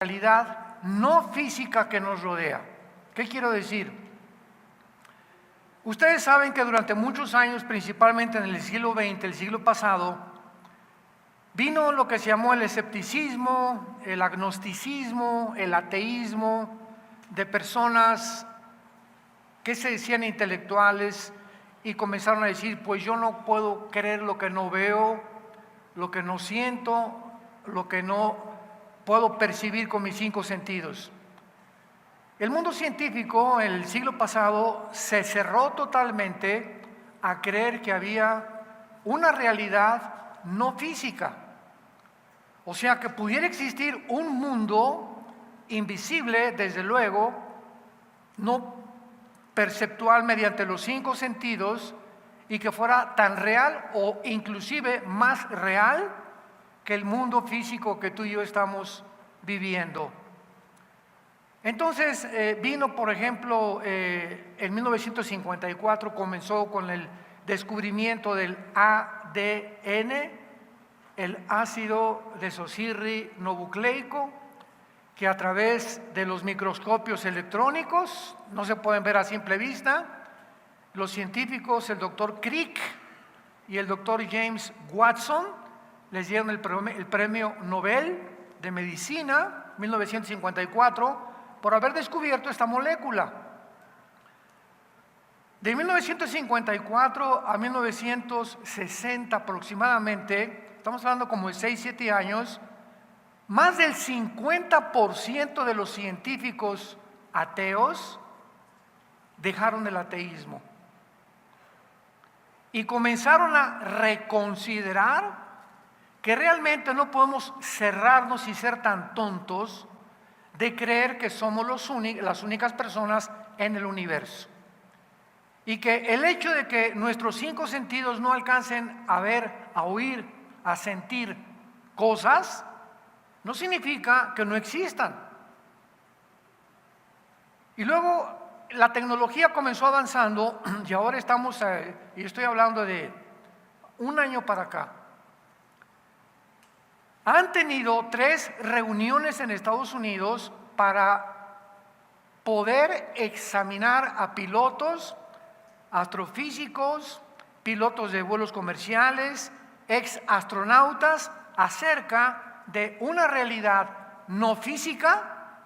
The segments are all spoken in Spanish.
realidad no física que nos rodea. ¿Qué quiero decir? Ustedes saben que durante muchos años, principalmente en el siglo XX, el siglo pasado, vino lo que se llamó el escepticismo, el agnosticismo, el ateísmo de personas que se decían intelectuales y comenzaron a decir, pues yo no puedo creer lo que no veo, lo que no siento, lo que no puedo percibir con mis 5 sentidos. El mundo científico en el siglo pasado se cerró totalmente a creer que había una realidad no física. O sea, que pudiera existir un mundo invisible, desde luego, no perceptual mediante los 5 sentidos, y que fuera tan real o inclusive más real que el mundo físico que tú y yo estamos viviendo. Entonces vino, por ejemplo, en 1954 comenzó con el descubrimiento del ADN, el ácido desoxirribonucleico, que a través de los microscopios electrónicos, no se pueden ver a simple vista, los científicos, el doctor Crick y el doctor James Watson, les dieron el premio Nobel de Medicina, 1954, por haber descubierto esta molécula. De 1954 a 1960 aproximadamente, estamos hablando como de 6-7 años, más del 50% de los científicos ateos dejaron el ateísmo y comenzaron a reconsiderar que realmente no podemos cerrarnos y ser tan tontos de creer que somos las únicas personas en el universo. Y que el hecho de que nuestros 5 sentidos no alcancen a ver, a oír, a sentir cosas, no significa que no existan. Y luego la tecnología comenzó avanzando y ahora estamos, y estoy hablando de un año para acá, han tenido 3 reuniones en Estados Unidos para poder examinar a pilotos, astrofísicos, pilotos de vuelos comerciales, ex astronautas, acerca de una realidad no física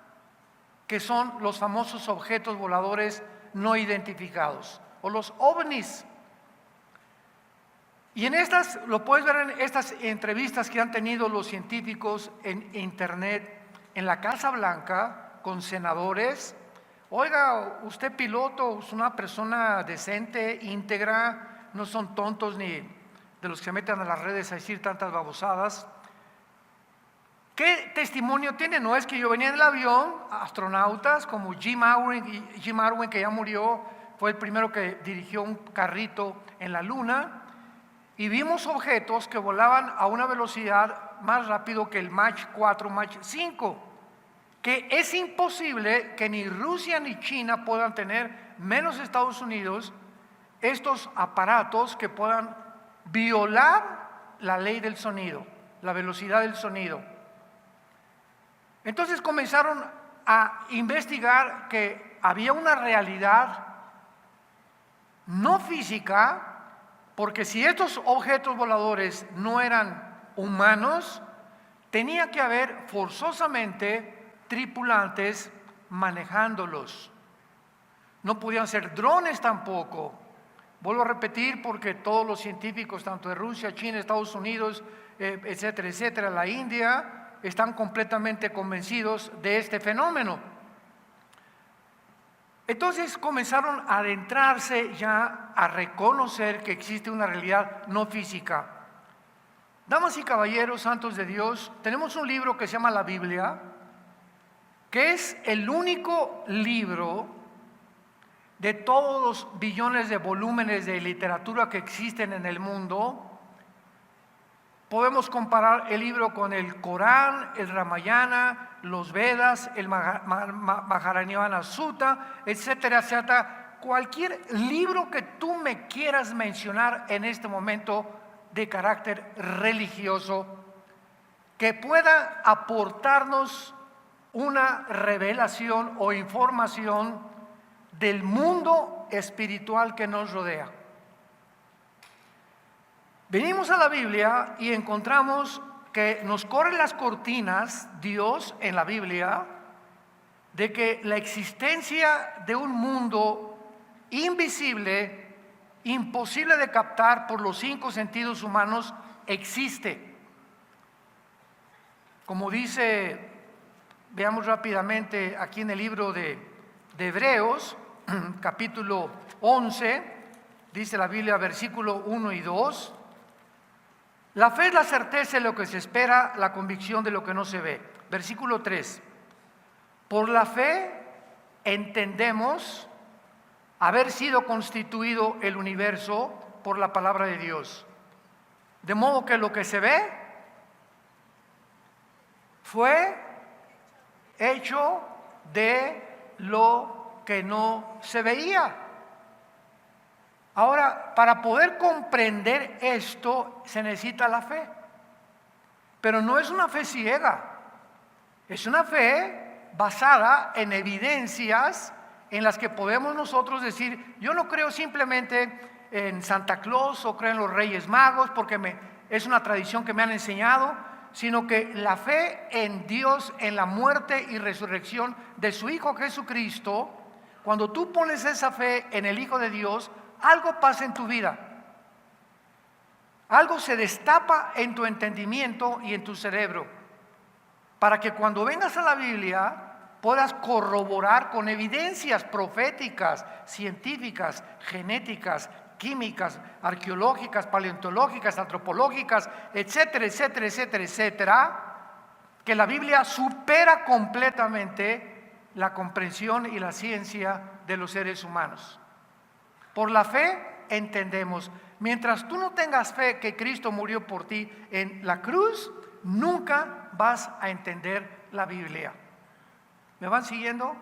que son los famosos objetos voladores no identificados o los ovnis. Y en estas, lo puedes ver en estas entrevistas que han tenido los científicos en internet, en la Casa Blanca, con senadores. Oiga, usted piloto, es una persona decente, íntegra, no son tontos ni de los que se meten a las redes a decir tantas babosadas. ¿Qué testimonio tiene? No es que yo venía en el avión, astronautas como Jim Irwin, que ya murió, fue el primero que dirigió un carrito en la luna, y vimos objetos que volaban a una velocidad más rápido que el Mach 4, Mach 5, que es imposible que ni Rusia ni China puedan tener, menos Estados Unidos, estos aparatos que puedan violar la ley del sonido, la velocidad del sonido. Entonces comenzaron a investigar que había una realidad no física, porque si estos objetos voladores no eran humanos, tenía que haber forzosamente tripulantes manejándolos. No podían ser drones tampoco. Vuelvo a repetir, porque todos los científicos, tanto de Rusia, China, Estados Unidos, etcétera, etcétera, la India, están completamente convencidos de este fenómeno. Entonces comenzaron a adentrarse ya a reconocer que existe una realidad no física. Damas y caballeros, santos de Dios, tenemos un libro que se llama la Biblia, que es el único libro de todos los billones de volúmenes de literatura que existen en el mundo. Podemos comparar el libro con el Corán, el Ramayana, los Vedas, el Maharaniana Sutta, etcétera, etcétera. Cualquier libro que tú me quieras mencionar en este momento de carácter religioso que pueda aportarnos una revelación o información del mundo espiritual que nos rodea. Venimos a la Biblia y encontramos que nos corren las cortinas, Dios en la Biblia, de que la existencia de un mundo invisible, imposible de captar por los 5 sentidos humanos, existe. Como dice, veamos rápidamente aquí en el libro de Hebreos, capítulo 11, dice la Biblia, versículo 1 y 2, la fe es la certeza de lo que se espera, la convicción de lo que no se ve. Versículo 3, por la fe entendemos haber sido constituido el universo por la palabra de Dios, de modo que lo que se ve fue hecho de lo que no se veía. Ahora, para poder comprender esto se necesita la fe, pero no es una fe ciega, es una fe basada en evidencias en las que podemos nosotros decir, yo no creo simplemente en Santa Claus o creo en los Reyes Magos porque es una tradición que me han enseñado, sino que la fe en Dios, en la muerte y resurrección de su Hijo Jesucristo, cuando tú pones esa fe en el Hijo de Dios, algo pasa en tu vida. Algo se destapa en tu entendimiento y en tu cerebro, para que cuando vengas a la Biblia puedas corroborar con evidencias proféticas, científicas, genéticas, químicas, arqueológicas, paleontológicas, antropológicas, etcétera, etcétera, etcétera, etcétera, que la Biblia supera completamente la comprensión y la ciencia de los seres humanos. Por la fe entendemos. Mientras tú no tengas fe que Cristo murió por ti en la cruz, nunca vas a entender la Biblia. ¿Me van siguiendo?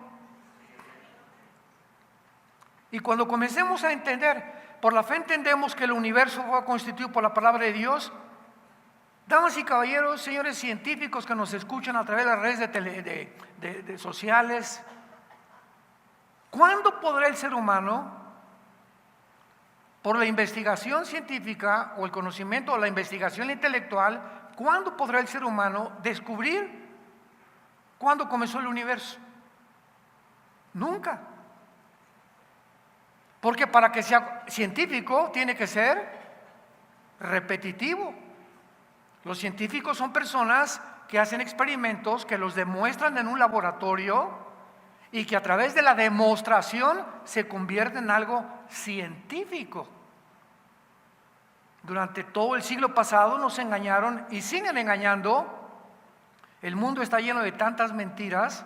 Y cuando comencemos a entender, por la fe entendemos que el universo fue constituido por la palabra de Dios. Damas y caballeros, señores científicos que nos escuchan a través de las redes de sociales, ¿cuándo podrá el ser humano, por la investigación científica o el conocimiento o la investigación intelectual, cuándo podrá el ser humano descubrir cuándo comenzó el universo? Nunca. Porque para que sea científico tiene que ser repetitivo. Los científicos son personas que hacen experimentos, que los demuestran en un laboratorio y que a través de la demostración se convierte en algo científico. Durante todo el siglo pasado nos engañaron y siguen engañando. El mundo está lleno de tantas mentiras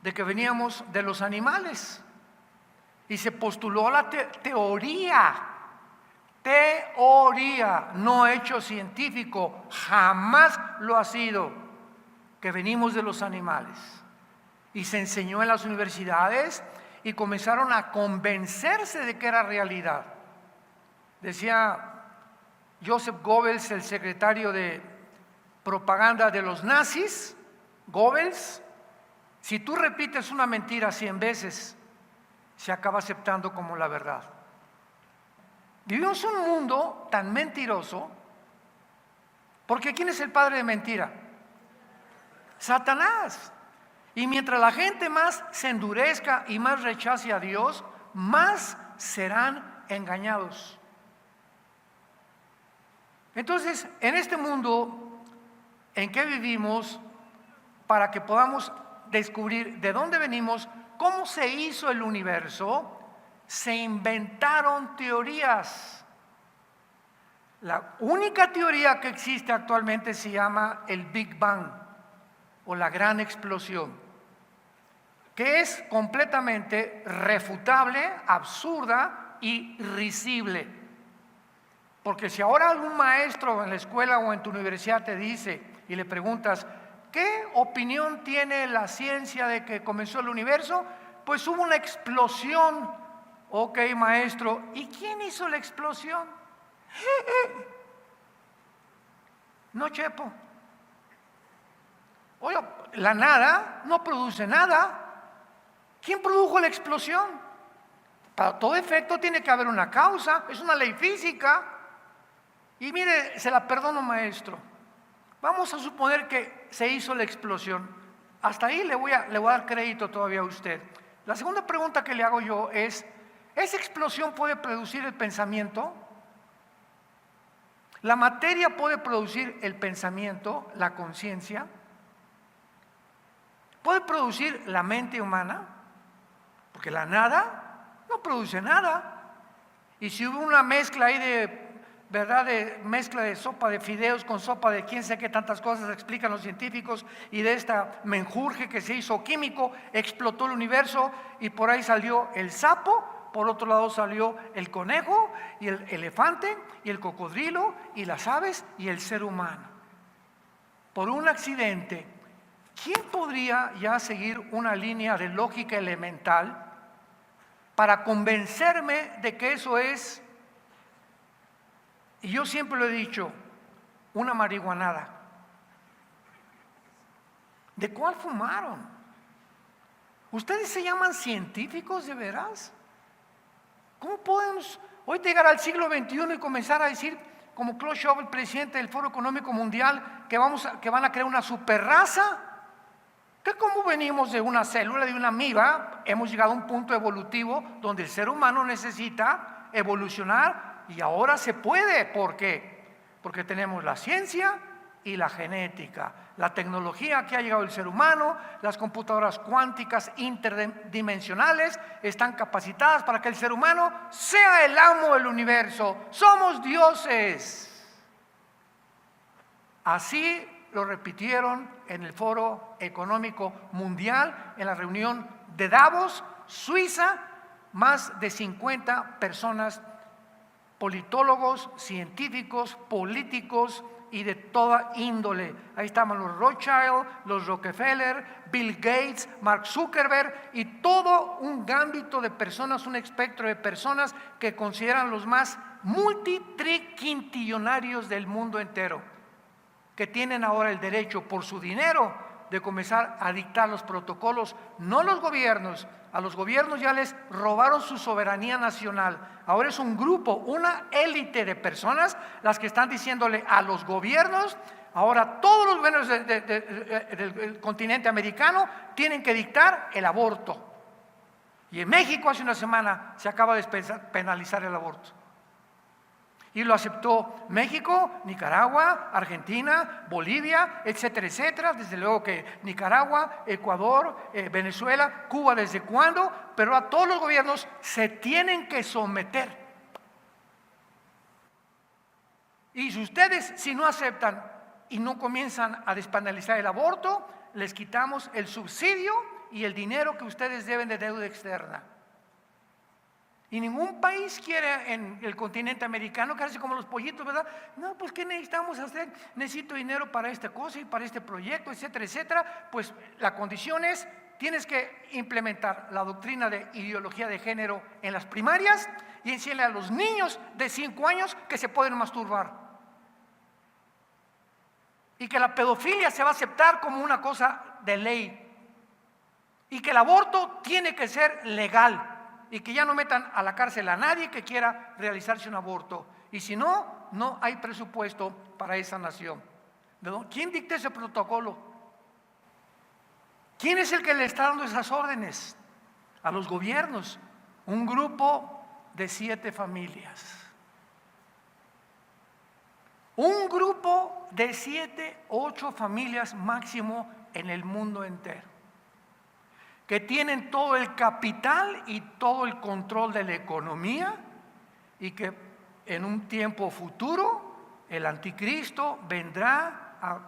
de que veníamos de los animales. Y se postuló la teoría, no hecho científico, jamás lo ha sido, que venimos de los animales. Y se enseñó en las universidades y comenzaron a convencerse de que era realidad. Decía Joseph Goebbels, el secretario de propaganda de los nazis, Goebbels, si tú repites una mentira 100 veces, se acaba aceptando como la verdad. Vivimos un mundo tan mentiroso, porque ¿quién es el padre de mentira? Satanás. Y mientras la gente más se endurezca y más rechace a Dios, más serán engañados. Entonces, en este mundo en que vivimos, para que podamos descubrir de dónde venimos, cómo se hizo el universo, se inventaron teorías. La única teoría que existe actualmente se llama el Big Bang o la gran explosión, que es completamente refutable, absurda y risible. Porque si ahora algún maestro en la escuela o en tu universidad te dice y le preguntas, ¿qué opinión tiene la ciencia de que comenzó el universo? Pues hubo una explosión. Ok, maestro, ¿y quién hizo la explosión? No, chepo. Oye, la nada no produce nada. ¿Quién produjo la explosión? Para todo efecto tiene que haber una causa, es una ley física. Y mire, se la perdono, maestro. Vamos a suponer que se hizo la explosión. Hasta ahí le voy a dar crédito todavía a usted. La segunda pregunta que le hago yo es, ¿esa explosión puede producir el pensamiento? ¿La materia puede producir el pensamiento, la conciencia? ¿Puede producir la mente humana? Porque la nada no produce nada. Y si hubo una mezcla ahí de mezcla de sopa de fideos con sopa de quién sé qué tantas cosas explican los científicos, y de esta menjurje que se hizo químico, explotó el universo y por ahí salió el sapo, por otro lado salió el conejo y el elefante y el cocodrilo y las aves y el ser humano. Por un accidente, ¿quién podría ya seguir una línea de lógica elemental para convencerme de que eso es, y yo siempre lo he dicho, una marihuanada? ¿De cuál fumaron? ¿Ustedes se llaman científicos de veras? ¿Cómo podemos hoy llegar al siglo XXI y comenzar a decir, como Klaus Schwab, el presidente del Foro Económico Mundial, que van a crear una superraza? Que como venimos de una célula, de una amiba, hemos llegado a un punto evolutivo donde el ser humano necesita evolucionar, y ahora se puede. ¿Por qué? Porque tenemos la ciencia y la genética, la tecnología que ha llegado el ser humano, las computadoras cuánticas interdimensionales están capacitadas para que el ser humano sea el amo del universo. Somos dioses. Así lo repitieron en el Foro Económico Mundial, en la reunión de Davos, Suiza, más de 50 personas, politólogos, científicos, políticos y de toda índole. Ahí estaban los Rothschild, los Rockefeller, Bill Gates, Mark Zuckerberg y todo un ámbito de personas, un espectro de personas que consideran los más multitriquintillonarios del mundo entero, que tienen ahora el derecho por su dinero de comenzar a dictar los protocolos, no los gobiernos. A los gobiernos ya les robaron su soberanía nacional. Ahora es un grupo, una élite de personas las que están diciéndole a los gobiernos, ahora todos los gobiernos del continente americano tienen que dictar el aborto. Y en México hace una semana se acaba de penalizar el aborto. Y lo aceptó México, Nicaragua, Argentina, Bolivia, etcétera, etcétera. Desde luego que Nicaragua, Ecuador, Venezuela, Cuba, ¿desde cuándo? Pero a todos los gobiernos se tienen que someter. Y si no aceptan y no comienzan a despenalizar el aborto, les quitamos el subsidio y el dinero que ustedes deben de deuda externa. Y ningún país quiere en el continente americano quedarse como los pollitos, ¿verdad? No, pues ¿qué necesitamos hacer? Necesito dinero para esta cosa y para este proyecto, etcétera, etcétera. Pues la condición es, tienes que implementar la doctrina de ideología de género en las primarias y enseñarle a los niños de 5 años que se pueden masturbar. Y que la pedofilia se va a aceptar como una cosa de ley. Y que el aborto tiene que ser legal. Y que ya no metan a la cárcel a nadie que quiera realizarse un aborto. Y si no, no hay presupuesto para esa nación. ¿Quién dicta ese protocolo? ¿Quién es el que le está dando esas órdenes? A los gobiernos. Un grupo de 7 familias. Un grupo de 7, 8 familias máximo en el mundo entero, que tienen todo el capital y todo el control de la economía, y que en un tiempo futuro el anticristo vendrá a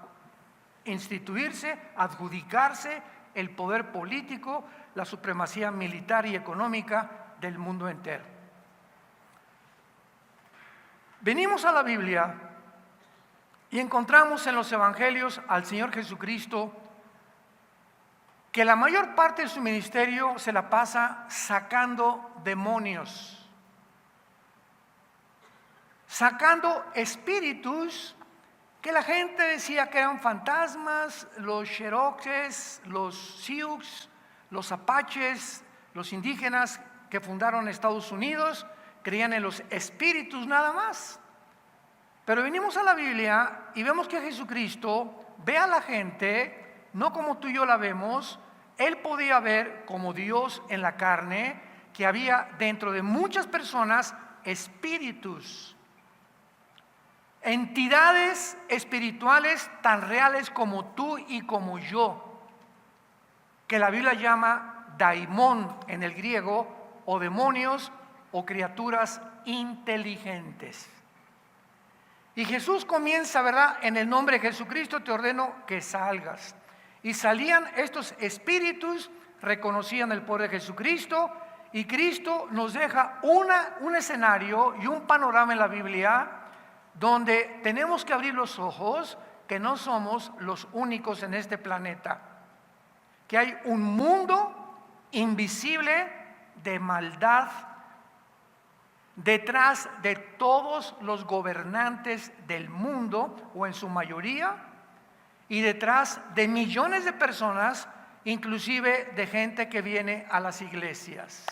instituirse, adjudicarse el poder político, la supremacía militar y económica del mundo entero. Venimos a la Biblia y encontramos en los evangelios al Señor Jesucristo, que la mayor parte de su ministerio se la pasa sacando demonios, sacando espíritus que la gente decía que eran fantasmas, los Cherokees, los Sioux, los Apaches, los indígenas que fundaron Estados Unidos, creían en los espíritus nada más. Pero venimos a la Biblia y vemos que Jesucristo ve a la gente, no como tú y yo la vemos. Él podía ver como Dios en la carne, que había dentro de muchas personas espíritus, entidades espirituales tan reales como tú y como yo, que la Biblia llama daimón en el griego, o demonios, o criaturas inteligentes. Y Jesús comienza, ¿verdad? En el nombre de Jesucristo te ordeno que salgas. Y salían estos espíritus, reconocían el poder de Jesucristo, y Cristo nos deja un escenario y un panorama en la Biblia donde tenemos que abrir los ojos, que no somos los únicos en este planeta, que hay un mundo invisible de maldad detrás de todos los gobernantes del mundo, o en su mayoría, y detrás de millones de personas, inclusive de gente que viene a las iglesias.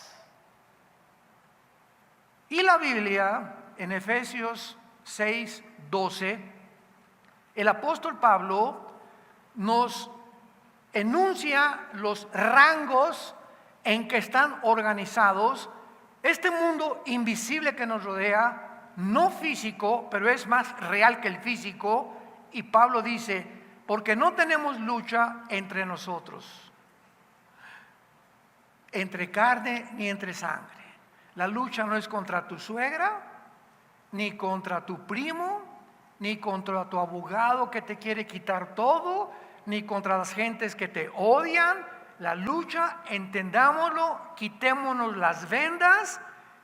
Y la Biblia, en Efesios 6:12, el apóstol Pablo nos enuncia los rangos en que están organizados este mundo invisible que nos rodea, no físico, pero es más real que el físico. Y Pablo dice, porque no tenemos lucha entre nosotros, entre carne ni entre sangre. La lucha no es contra tu suegra, ni contra tu primo, ni contra tu abogado que te quiere quitar todo, ni contra las gentes que te odian. La lucha, entendámoslo, quitémonos las vendas,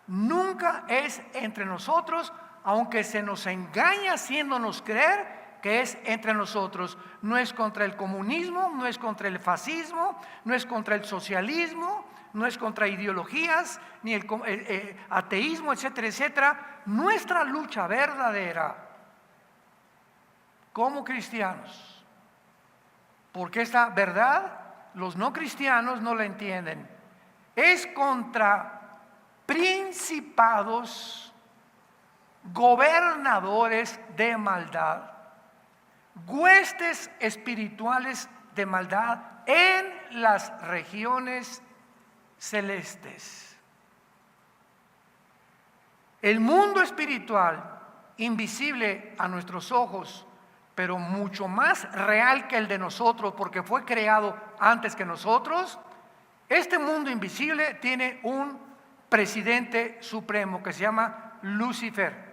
nunca es entre nosotros, aunque se nos engaña haciéndonos creer que es entre nosotros. No es contra el comunismo, no es contra el fascismo, no es contra el socialismo, no es contra ideologías, ni el ateísmo, etcétera, etcétera. Nuestra lucha verdadera como cristianos, porque esta verdad los no cristianos no la entienden, es contra principados, gobernadores de maldad, huestes espirituales de maldad en las regiones celestes. El mundo espiritual, invisible a nuestros ojos, pero mucho más real que el de nosotros, porque fue creado antes que nosotros. Este mundo invisible tiene un presidente supremo que se llama Lucifer.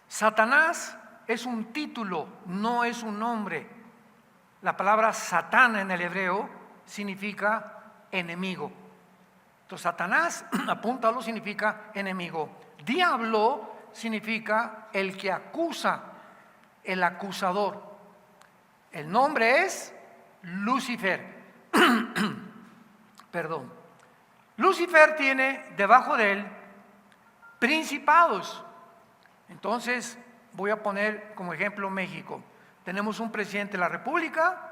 Satanás es un título, no es un nombre. La palabra Satán en el hebreo significa enemigo. Entonces Satanás, apúntalo, significa enemigo. Diablo significa el que acusa, el acusador. El nombre es Lucifer. Perdón. Lucifer tiene debajo de él principados. Entonces voy a poner como ejemplo México. Tenemos un presidente de la República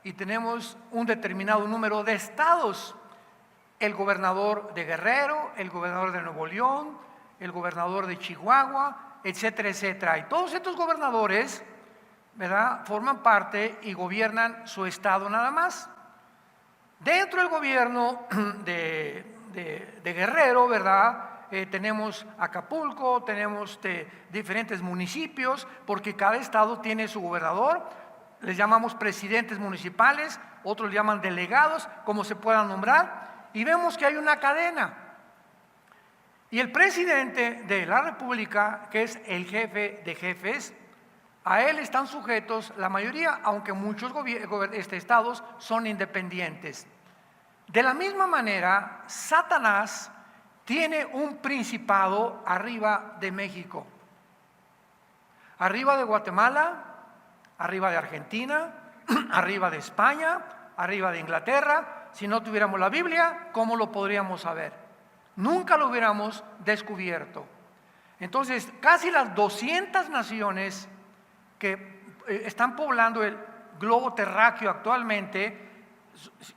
y tenemos un determinado número de estados. El gobernador de Guerrero, el gobernador de Nuevo León, el gobernador de Chihuahua, etcétera, etcétera. Y todos estos gobernadores, ¿verdad?, forman parte y gobiernan su estado nada más. Dentro del gobierno de Guerrero, ¿verdad?, tenemos Acapulco, tenemos diferentes municipios, porque cada estado tiene su gobernador. Les llamamos presidentes municipales, otros le llaman delegados, como se puedan nombrar. Y vemos que hay una cadena. Y el presidente de la República, que es el jefe de jefes, a él están sujetos la mayoría, aunque muchos estados son independientes. De la misma manera, Satanás tiene un principado arriba de México, arriba de Guatemala, arriba de Argentina, arriba de España, arriba de Inglaterra. Si no tuviéramos la Biblia, ¿cómo lo podríamos saber? Nunca lo hubiéramos descubierto. Entonces, casi las 200 naciones que están poblando el globo terráqueo actualmente,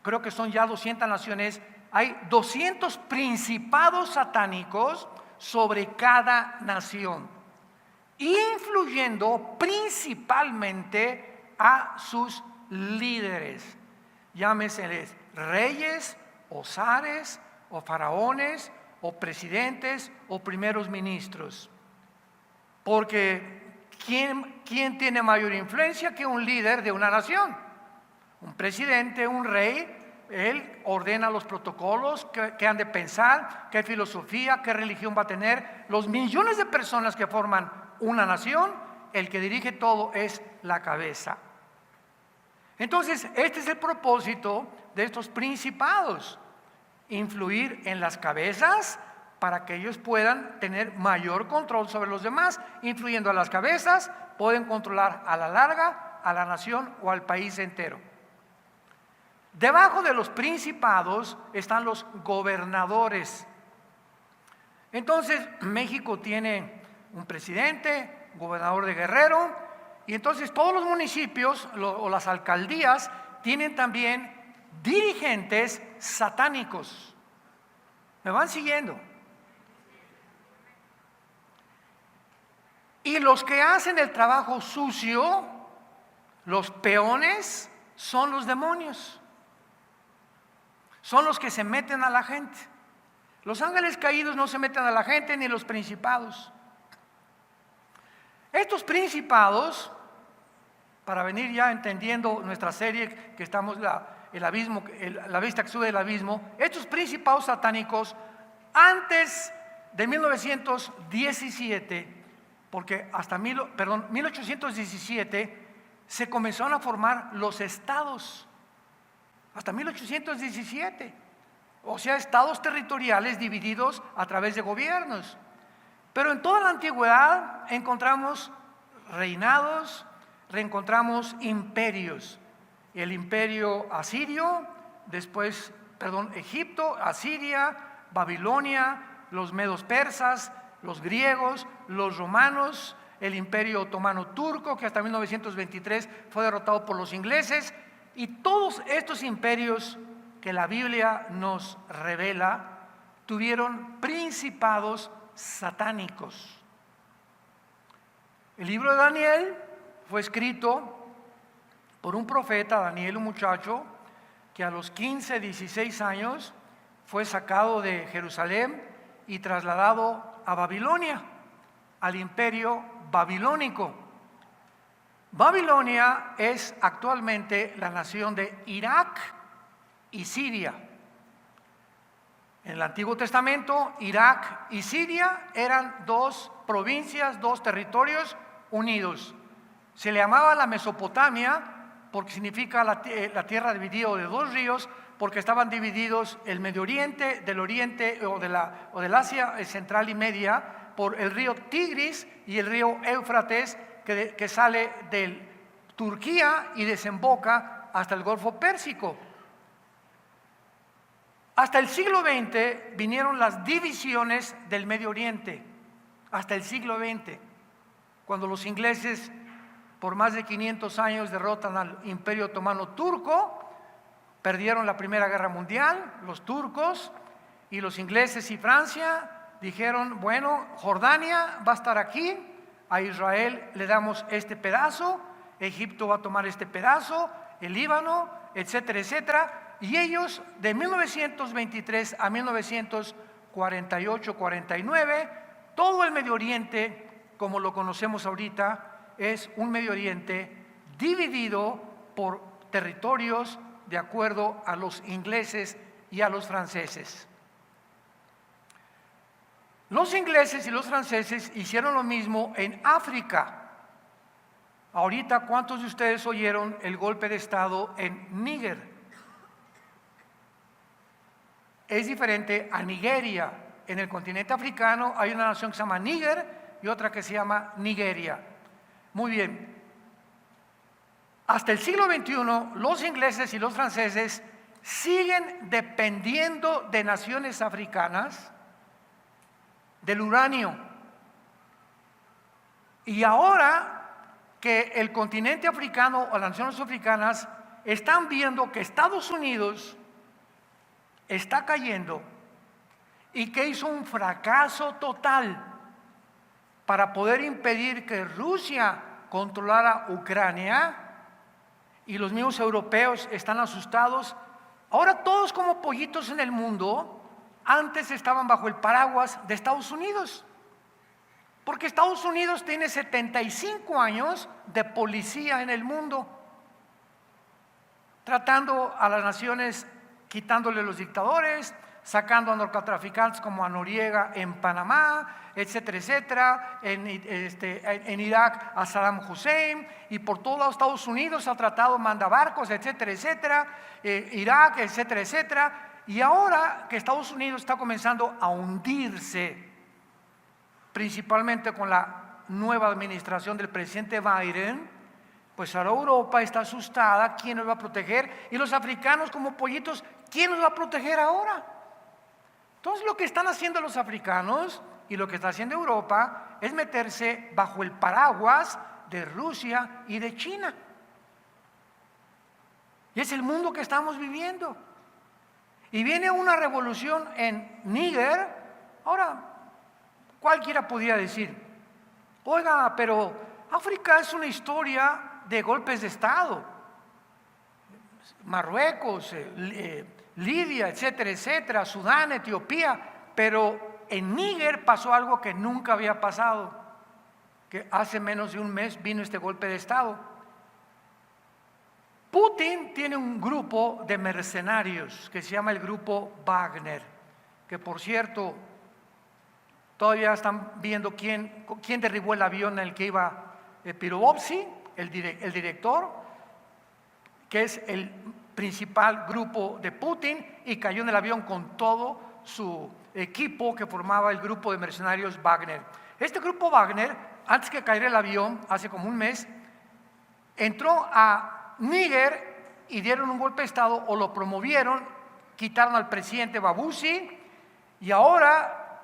creo que son ya 200 naciones, hay 200 principados satánicos sobre cada nación, influyendo principalmente a sus líderes, llámeseles reyes o zares o faraones o presidentes o primeros ministros. Porque ¿quién tiene mayor influencia que un líder de una nación? Un presidente, un rey, él ordena los protocolos, qué han de pensar, qué filosofía, qué religión va a tener. Los millones de personas que forman una nación, el que dirige todo es la cabeza. Entonces, este es el propósito de estos principados: influir en las cabezas para que ellos puedan tener mayor control sobre los demás. Influyendo a las cabezas, pueden controlar a la larga a la nación o al país entero. Debajo de los principados están los gobernadores. Entonces, México tiene un presidente, gobernador de Guerrero, y entonces todos los municipios o las alcaldías tienen también dirigentes satánicos. ¿Me van siguiendo? Y los que hacen el trabajo sucio, los peones, son los demonios. Son los que se meten a la gente. Los ángeles caídos no se meten a la gente, ni los principados. Estos principados, para venir ya entendiendo nuestra serie que estamos, el abismo, la vista que sube del abismo, estos principados satánicos, antes de 1917, porque hasta 1817 se comenzaron a formar los estados, hasta 1817, o sea, estados territoriales divididos a través de gobiernos. Pero en toda la antigüedad encontramos reinados, reencontramos imperios. El imperio asirio, después, Egipto, Asiria, Babilonia, los medos persas, los griegos, los romanos, el imperio otomano turco, que hasta 1923 fue derrotado por los ingleses, y todos estos imperios que la Biblia nos revela tuvieron principados satánicos. El libro de Daniel fue escrito por un profeta, Daniel, un muchacho que a los 15, 16 años fue sacado de Jerusalén y trasladado a Babilonia, al imperio babilónico. Babilonia es actualmente la nación de Irak y Siria. En el Antiguo Testamento, Irak y Siria eran dos provincias, dos territorios unidos. Se le llamaba la Mesopotamia porque significa la tierra dividida de dos ríos, porque estaban divididos el Medio Oriente del Oriente o del Asia central y media por el río Tigris y el río Éufrates, que sale de Turquía y desemboca hasta el Golfo Pérsico. Hasta el siglo XX vinieron las divisiones del Medio Oriente, hasta el siglo XX, cuando los ingleses por más de 500 años derrotan al Imperio Otomano Turco, perdieron la Primera Guerra Mundial, los turcos, y los ingleses y Francia dijeron, bueno, Jordania va a estar aquí, a Israel le damos este pedazo, Egipto va a tomar este pedazo, el Líbano, etcétera, etcétera. Y ellos de 1923 a 1948-49, todo el Medio Oriente, como lo conocemos ahorita, es un Medio Oriente dividido por territorios de acuerdo a los ingleses y a los franceses. Los ingleses y los franceses hicieron lo mismo en África. Ahorita, ¿cuántos de ustedes oyeron el golpe de Estado en Níger? Es diferente a Nigeria. En el continente africano hay una nación que se llama Níger y otra que se llama Nigeria. Muy bien. Hasta el siglo XXI, los ingleses y los franceses siguen dependiendo de naciones africanas del uranio. Y ahora que el continente africano o las naciones africanas están viendo que Estados Unidos está cayendo y que hizo un fracaso total para poder impedir que Rusia controlara Ucrania, y los mismos europeos están asustados. Ahora todos como pollitos en el mundo, antes estaban bajo el paraguas de Estados Unidos, porque Estados Unidos tiene 75 años de policía en el mundo, tratando a las naciones, quitándole los dictadores, sacando a narcotraficantes como a Noriega en Panamá, etcétera, etcétera, en Irak a Saddam Hussein, y por todos los Estados Unidos ha tratado mandabarcos, etcétera, etcétera, Irak, etcétera, etcétera. Y ahora que Estados Unidos está comenzando a hundirse, principalmente con la nueva administración del presidente Biden, pues ahora Europa está asustada. ¿Quién nos va a proteger? Y los africanos como pollitos, ¿quién nos va a proteger ahora? Entonces lo que están haciendo los africanos y lo que está haciendo Europa es meterse bajo el paraguas de Rusia y de China. Y es el mundo que estamos viviendo. Y viene una revolución en Níger. Ahora, cualquiera podría decir, oiga, pero África es una historia de golpes de Estado. Marruecos, Libia, etcétera, etcétera, Sudán, Etiopía, pero en Níger pasó algo que nunca había pasado, que hace menos de un mes vino este golpe de Estado. Putin tiene un grupo de mercenarios que se llama el grupo Wagner, que por cierto, todavía están viendo quién derribó el avión en el que iba Pirovovsky, el director, que es el principal grupo de Putin, y cayó en el avión con todo su equipo que formaba el grupo de mercenarios Wagner. Este grupo Wagner, antes que cayera el avión, hace como un mes, entró a Níger y dieron un golpe de Estado, o lo promovieron, quitaron al presidente Babusi, y ahora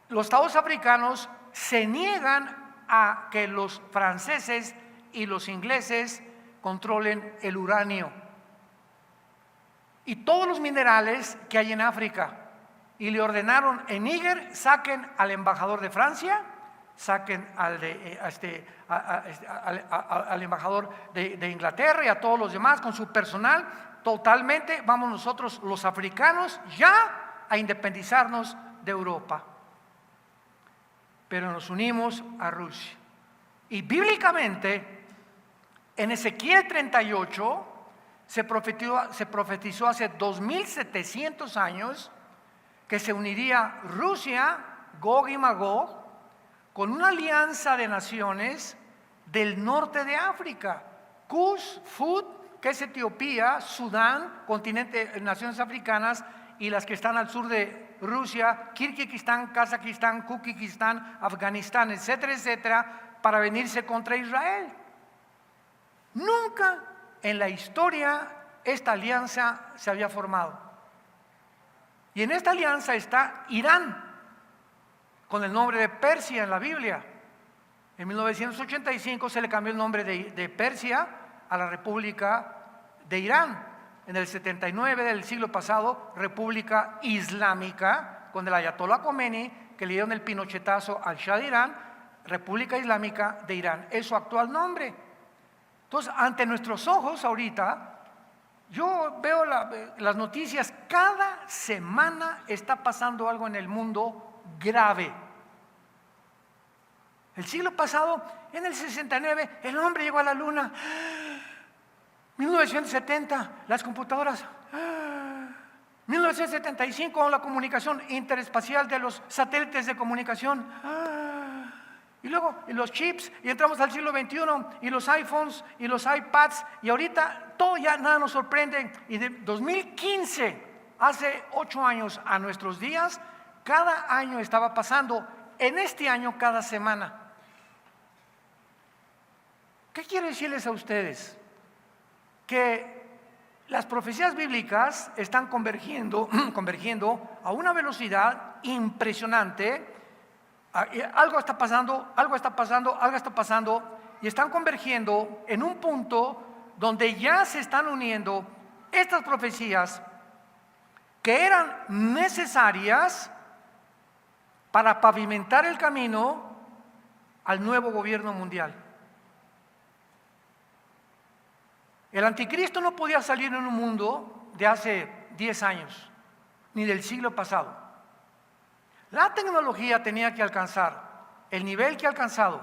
los estados africanos se niegan a que los franceses y los ingleses controlen el uranio y todos los minerales que hay en África, y le ordenaron en Níger: saquen al embajador de Francia, saquen al embajador de Inglaterra y a todos los demás con su personal. Totalmente vamos nosotros los africanos ya a independizarnos de Europa, pero nos unimos a Rusia. Y bíblicamente en Ezequiel 38 se profetizó hace 2700 años que se uniría Rusia, Gog y Magog, con una alianza de naciones del norte de África: Kush, Fud, que es Etiopía, Sudán, continente, naciones africanas, y las que están al sur de Rusia, Kirguistán, Kazajistán, Kukistán, Afganistán, etcétera, etcétera, para venirse contra Israel. Nunca en la historia esta alianza se había formado. Y en esta alianza está Irán, con el nombre de Persia en la Biblia. En 1985 se le cambió el nombre de Persia a la República de Irán. En el 79 del siglo pasado, República Islámica, con el Ayatollah Khomeini, que le dieron el pinochetazo al Shah de Irán. República Islámica de Irán es su actual nombre. Entonces, ante nuestros ojos ahorita, yo veo las noticias, cada semana está pasando algo en el mundo grave. El siglo pasado, en el 69, el hombre llegó a la luna. 1970, las computadoras. 1975, la comunicación interespacial de los satélites de comunicación. Y luego los chips, y entramos al siglo XXI, y los iPhones, y los iPads, y ahorita todo ya nada nos sorprende. Y de 2015, hace 8 años a nuestros días, cada año estaba pasando. En este año, cada semana. ¿Qué quiero decirles a ustedes? Que las profecías bíblicas están convergiendo a una velocidad impresionante, algo está pasando, algo está pasando, algo está pasando, y están convergiendo en un punto donde ya se están uniendo estas profecías que eran necesarias para pavimentar el camino al nuevo gobierno mundial. El anticristo no podía salir en un mundo de hace 10 años, ni del siglo pasado. La tecnología tenía que alcanzar el nivel que ha alcanzado,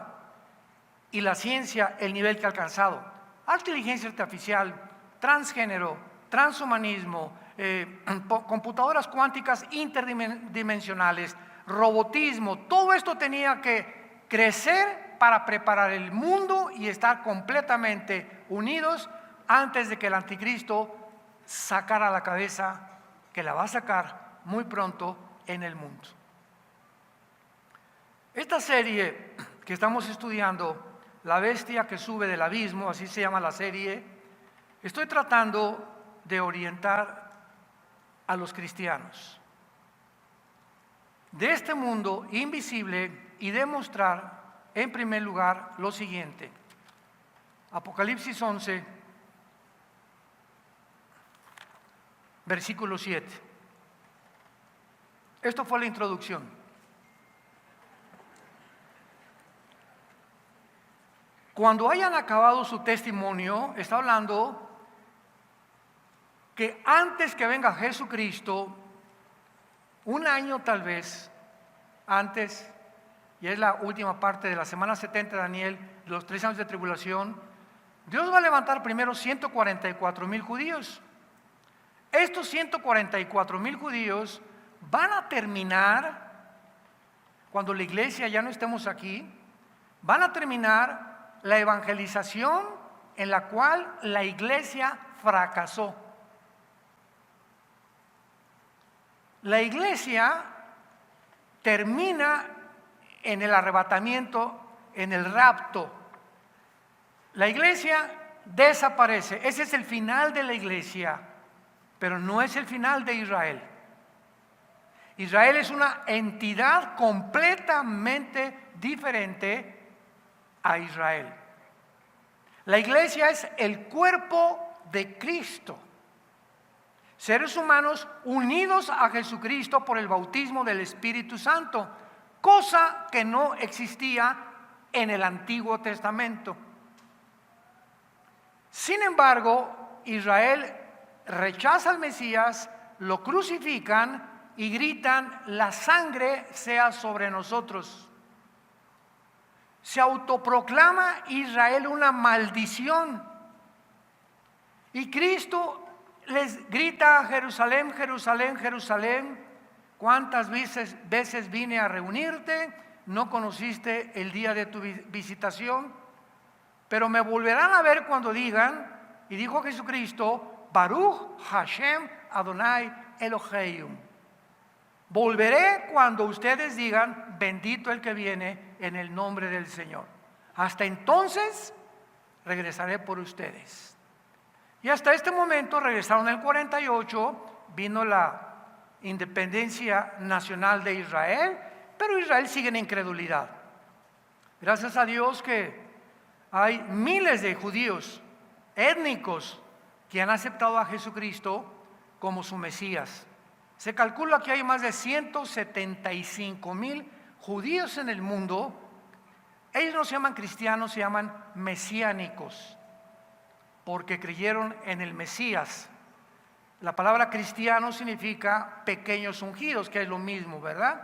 y la ciencia el nivel que ha alcanzado. Inteligencia artificial, transgénero, transhumanismo, computadoras cuánticas interdimensionales, robotismo, todo esto tenía que crecer para preparar el mundo y estar completamente unidos antes de que el anticristo sacara la cabeza, que la va a sacar muy pronto en el mundo. Esta serie que estamos estudiando, La bestia que sube del abismo, así se llama la serie, estoy tratando de orientar a los cristianos de este mundo invisible y demostrar en primer lugar lo siguiente. Apocalipsis 11, versículo 7. Esto fue la introducción. Cuando hayan acabado su testimonio, está hablando que antes que venga Jesucristo, un año tal vez antes, y es la última parte de la semana 70 de Daniel, los 3 años de tribulación, Dios va a levantar primero 144,000 judíos. Estos 144,000 judíos van a terminar, cuando la iglesia ya no estemos aquí, van a terminar la evangelización en la cual la iglesia fracasó. La iglesia termina en el arrebatamiento, en el rapto. La iglesia desaparece. Ese es el final de la iglesia, pero no es el final de Israel. Israel es una entidad completamente diferente a Israel. La iglesia es el cuerpo de Cristo. Seres humanos unidos a Jesucristo por el bautismo del Espíritu Santo, cosa que no existía en el Antiguo Testamento. Sin embargo, Israel rechaza al Mesías, lo crucifican y gritan: la sangre sea sobre nosotros. Se autoproclama Israel una maldición. Y Cristo les grita: Jerusalén, Jerusalén, Jerusalén, ¿cuántas veces vine a reunirte? No conociste el día de tu visitación, pero me volverán a ver cuando digan, y dijo Jesucristo, Baruch Hashem Adonai Elohim. Volveré cuando ustedes digan, bendito el que viene en el nombre del Señor. Hasta entonces regresaré por ustedes. Y hasta este momento regresaron en el 48, vino la independencia nacional de Israel, pero Israel sigue en incredulidad. Gracias a Dios que hay miles de judíos étnicos que han aceptado a Jesucristo como su Mesías. Se calcula que hay más de 175,000 judíos en el mundo. Ellos no se llaman cristianos, se llaman mesiánicos, porque creyeron en el Mesías. La palabra cristiano significa pequeños ungidos, que es lo mismo, ¿verdad?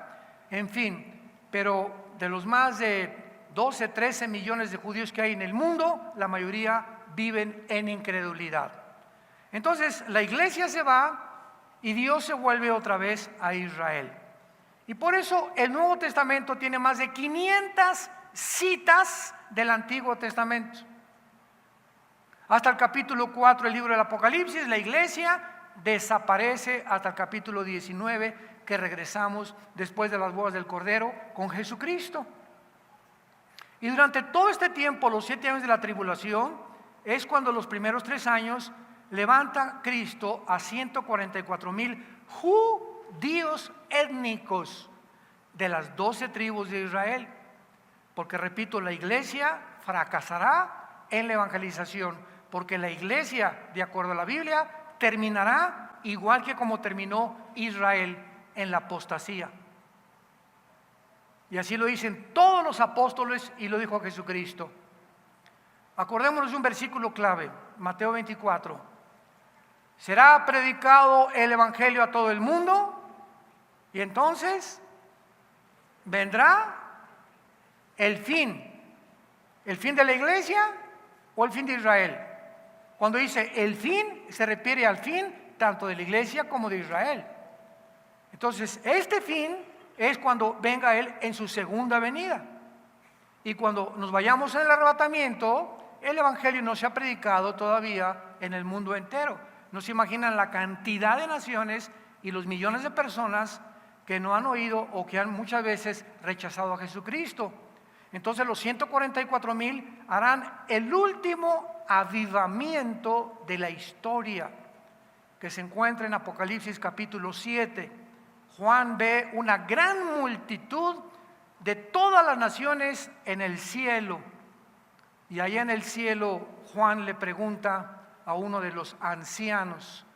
En fin, pero de los más de 12, 13 millones de judíos que hay en el mundo, la mayoría viven en incredulidad. Entonces la iglesia se va y Dios se vuelve otra vez a Israel. Y por eso el Nuevo Testamento tiene más de 500 citas del Antiguo Testamento. Hasta el capítulo 4 del libro del Apocalipsis, la iglesia desaparece hasta el capítulo 19, que regresamos después de las bodas del Cordero con Jesucristo. Y durante todo este tiempo, los 7 años de la tribulación, es cuando los primeros 3 años levanta Cristo a 144,000 judíos étnicos de las 12 tribus de Israel. Porque repito, la iglesia fracasará en la evangelización, porque la iglesia, de acuerdo a la Biblia, terminará igual que como terminó Israel, en la apostasía. Y así lo dicen todos los apóstoles y lo dijo Jesucristo. Acordémonos de un versículo clave, Mateo 24. Será predicado el evangelio a todo el mundo y entonces vendrá el fin de la iglesia o el fin de Israel. Cuando dice el fin, se refiere al fin tanto de la iglesia como de Israel. Entonces, este fin es cuando venga Él en su segunda venida. Y cuando nos vayamos en el arrebatamiento, el evangelio no se ha predicado todavía en el mundo entero. No se imaginan la cantidad de naciones y los millones de personas que no han oído o que han muchas veces rechazado a Jesucristo. Entonces los 144,000 harán el último avivamiento de la historia, que se encuentra en Apocalipsis capítulo 7. Juan ve una gran multitud de todas las naciones en el cielo. Y allá en el cielo Juan le pregunta a uno de los ancianos,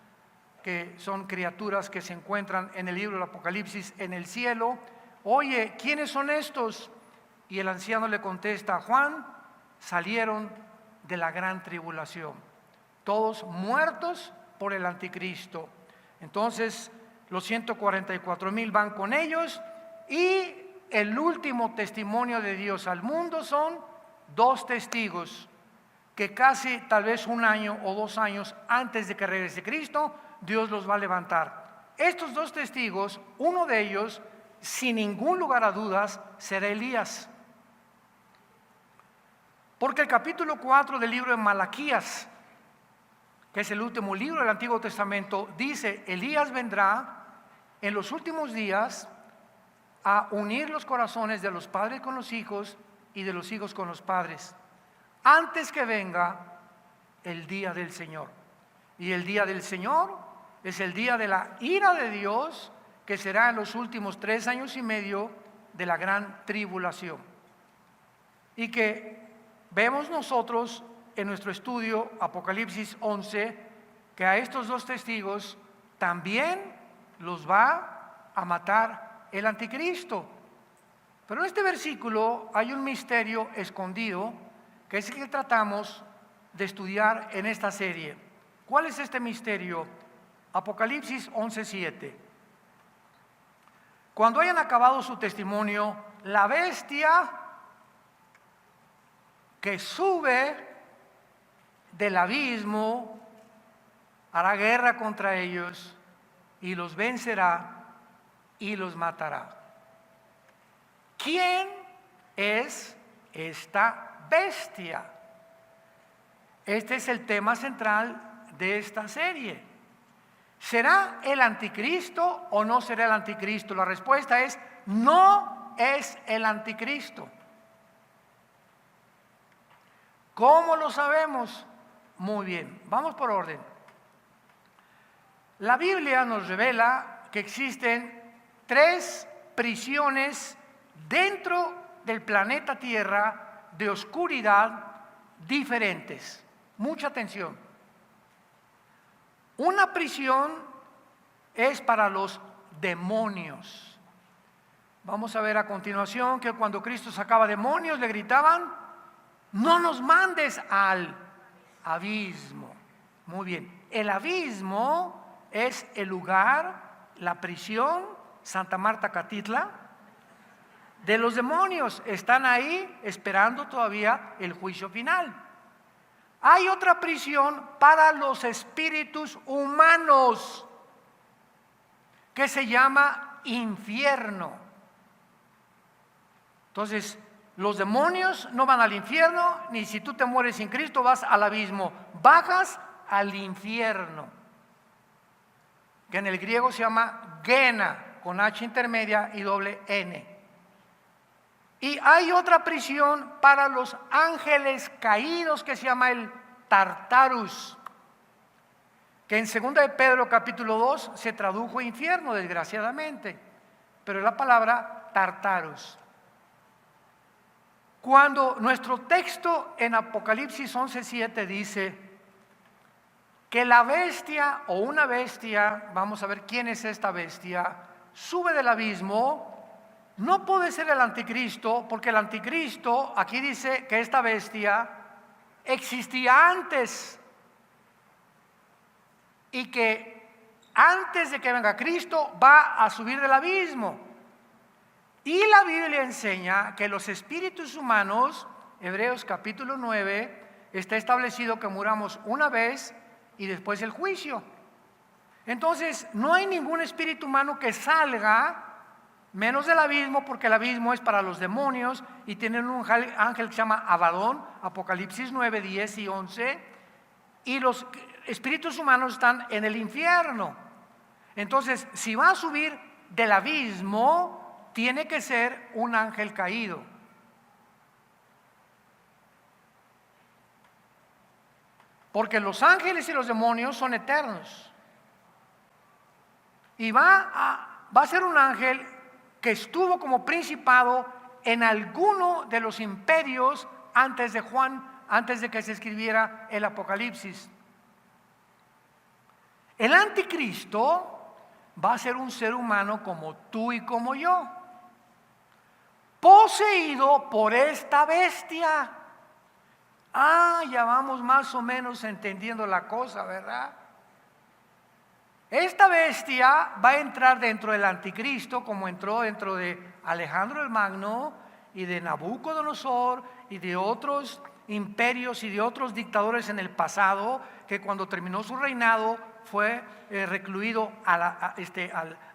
que son criaturas que se encuentran en el libro del Apocalipsis en el cielo: oye, ¿quiénes son estos? Y el anciano le contesta: Juan, salieron de la gran tribulación, todos muertos por el anticristo. Entonces los 144,000 van con ellos, y el último testimonio de Dios al mundo son 2 testigos que casi tal vez 1 año o 2 años antes de que regrese Cristo, Dios los va a levantar. Estos 2 testigos, uno de ellos, sin ningún lugar a dudas, será Elías. Porque el capítulo 4 del libro de Malaquías, que es el último libro del Antiguo Testamento, dice: Elías vendrá en los últimos días a unir los corazones de los padres con los hijos y de los hijos con los padres, antes que venga el día del Señor. Y el día del Señor es el día de la ira de Dios, que será en los últimos 3 años y medio de la gran tribulación. Y que vemos nosotros en nuestro estudio Apocalipsis 11, que a estos 2 testigos también los va a matar el anticristo. Pero en este versículo hay un misterio escondido, que es el que tratamos de estudiar en esta serie. ¿Cuál es este misterio? Apocalipsis 11:7. Cuando hayan acabado su testimonio, la bestia que sube del abismo hará guerra contra ellos y los vencerá y los matará. ¿Quién es esta bestia? Este es el tema central de esta serie. ¿Será el anticristo o no será el anticristo? La respuesta es: no es el anticristo. ¿Cómo lo sabemos? Muy bien, vamos por orden. La Biblia nos revela que existen 3 prisiones dentro del planeta Tierra de oscuridad diferentes. Mucha atención. Una prisión es para los demonios. Vamos a ver a continuación que cuando Cristo sacaba demonios le gritaban: no nos mandes al abismo. Muy bien, el abismo es el lugar, la prisión, Santa Marta Catitla, de los demonios. Están ahí esperando todavía el juicio final. Hay otra prisión para los espíritus humanos que se llama infierno. Entonces, los demonios no van al infierno, ni si tú te mueres sin Cristo vas al abismo, bajas al infierno, que en el griego se llama Gena, con H intermedia y doble N. Y hay otra prisión para los ángeles caídos que se llama el Tartarus, que en 2 de Pedro capítulo 2 se tradujo infierno, desgraciadamente. pero es la palabra Tartarus. Cuando nuestro texto en Apocalipsis 11:7 dice que la bestia o una bestia, vamos a ver quién es esta bestia, sube del abismo, no puede ser el anticristo, porque el anticristo, aquí dice que esta bestia existía antes y que antes de que venga Cristo va a subir del abismo. Y la Biblia enseña que los espíritus humanos, Hebreos capítulo 9, está establecido que muramos una vez y después el juicio. Entonces no hay ningún espíritu humano que salga menos del abismo, porque el abismo es para los demonios y tienen un ángel que se llama Abadón, Apocalipsis 9, 10 y 11, y los espíritus humanos están en el infierno. Entonces, si va a subir del abismo, tiene que ser un ángel caído. Porque los ángeles y los demonios son eternos. Y va a ser un ángel que estuvo como principado en alguno de los imperios antes de Juan, antes de que se escribiera el Apocalipsis. El anticristo va a ser un ser humano como tú y como yo, poseído por esta bestia. Ya vamos más o menos entendiendo la cosa, ¿verdad? Esta bestia va a entrar dentro del anticristo, como entró dentro de Alejandro el Magno y de Nabucodonosor y de otros imperios y de otros dictadores en el pasado, que cuando terminó su reinado fue recluido al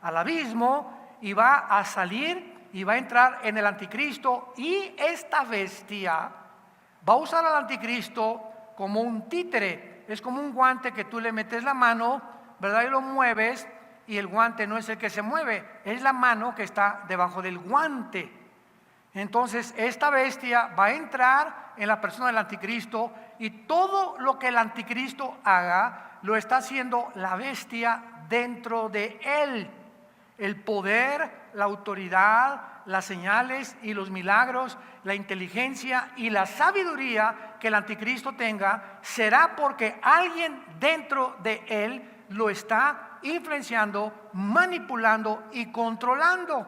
abismo, y va a salir y va a entrar en el anticristo. Y esta bestia va a usar al anticristo como un títere. Es como un guante que tú le metes la mano, ¿verdad? Y lo mueves, y el guante no es el que se mueve, es la mano que está debajo del guante. Entonces esta bestia va a entrar en la persona del anticristo, y todo lo que el anticristo haga lo está haciendo la bestia dentro de él. El poder, la autoridad, las señales y los milagros, la inteligencia y la sabiduría que el anticristo tenga, será porque alguien dentro de él lo está influenciando, manipulando y controlando.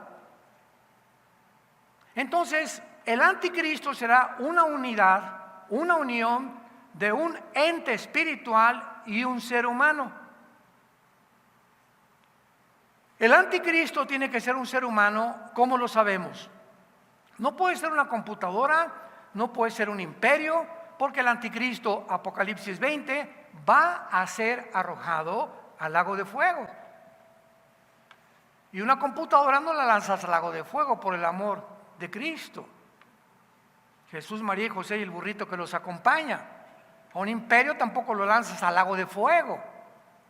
Entonces, el anticristo será una unidad, una unión de un ente espiritual y un ser humano. El anticristo tiene que ser un ser humano. ¿Cómo lo sabemos? No puede ser una computadora, no puede ser un imperio, porque el anticristo, Apocalipsis 20, va a ser arrojado al lago de fuego. Y una computadora no la lanzas al lago de fuego, por el amor de Cristo. Jesús, María y José y el burrito que los acompaña. A un imperio tampoco lo lanzas al lago de fuego.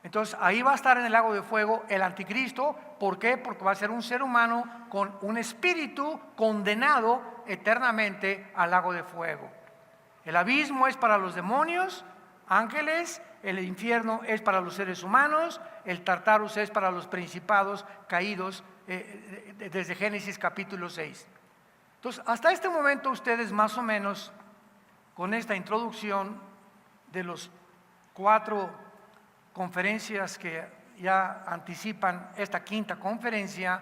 Entonces ahí va a estar en el lago de fuego el anticristo. ¿Por qué? Porque va a ser un ser humano con un espíritu condenado eternamente al lago de fuego. El abismo es para los demonios, ángeles. El infierno es para los seres humanos. El Tartarus es para los principados caídos, desde Génesis capítulo 6. Entonces, hasta este momento ustedes más o menos, con esta introducción de los 4 conferencias que ya anticipan esta quinta conferencia,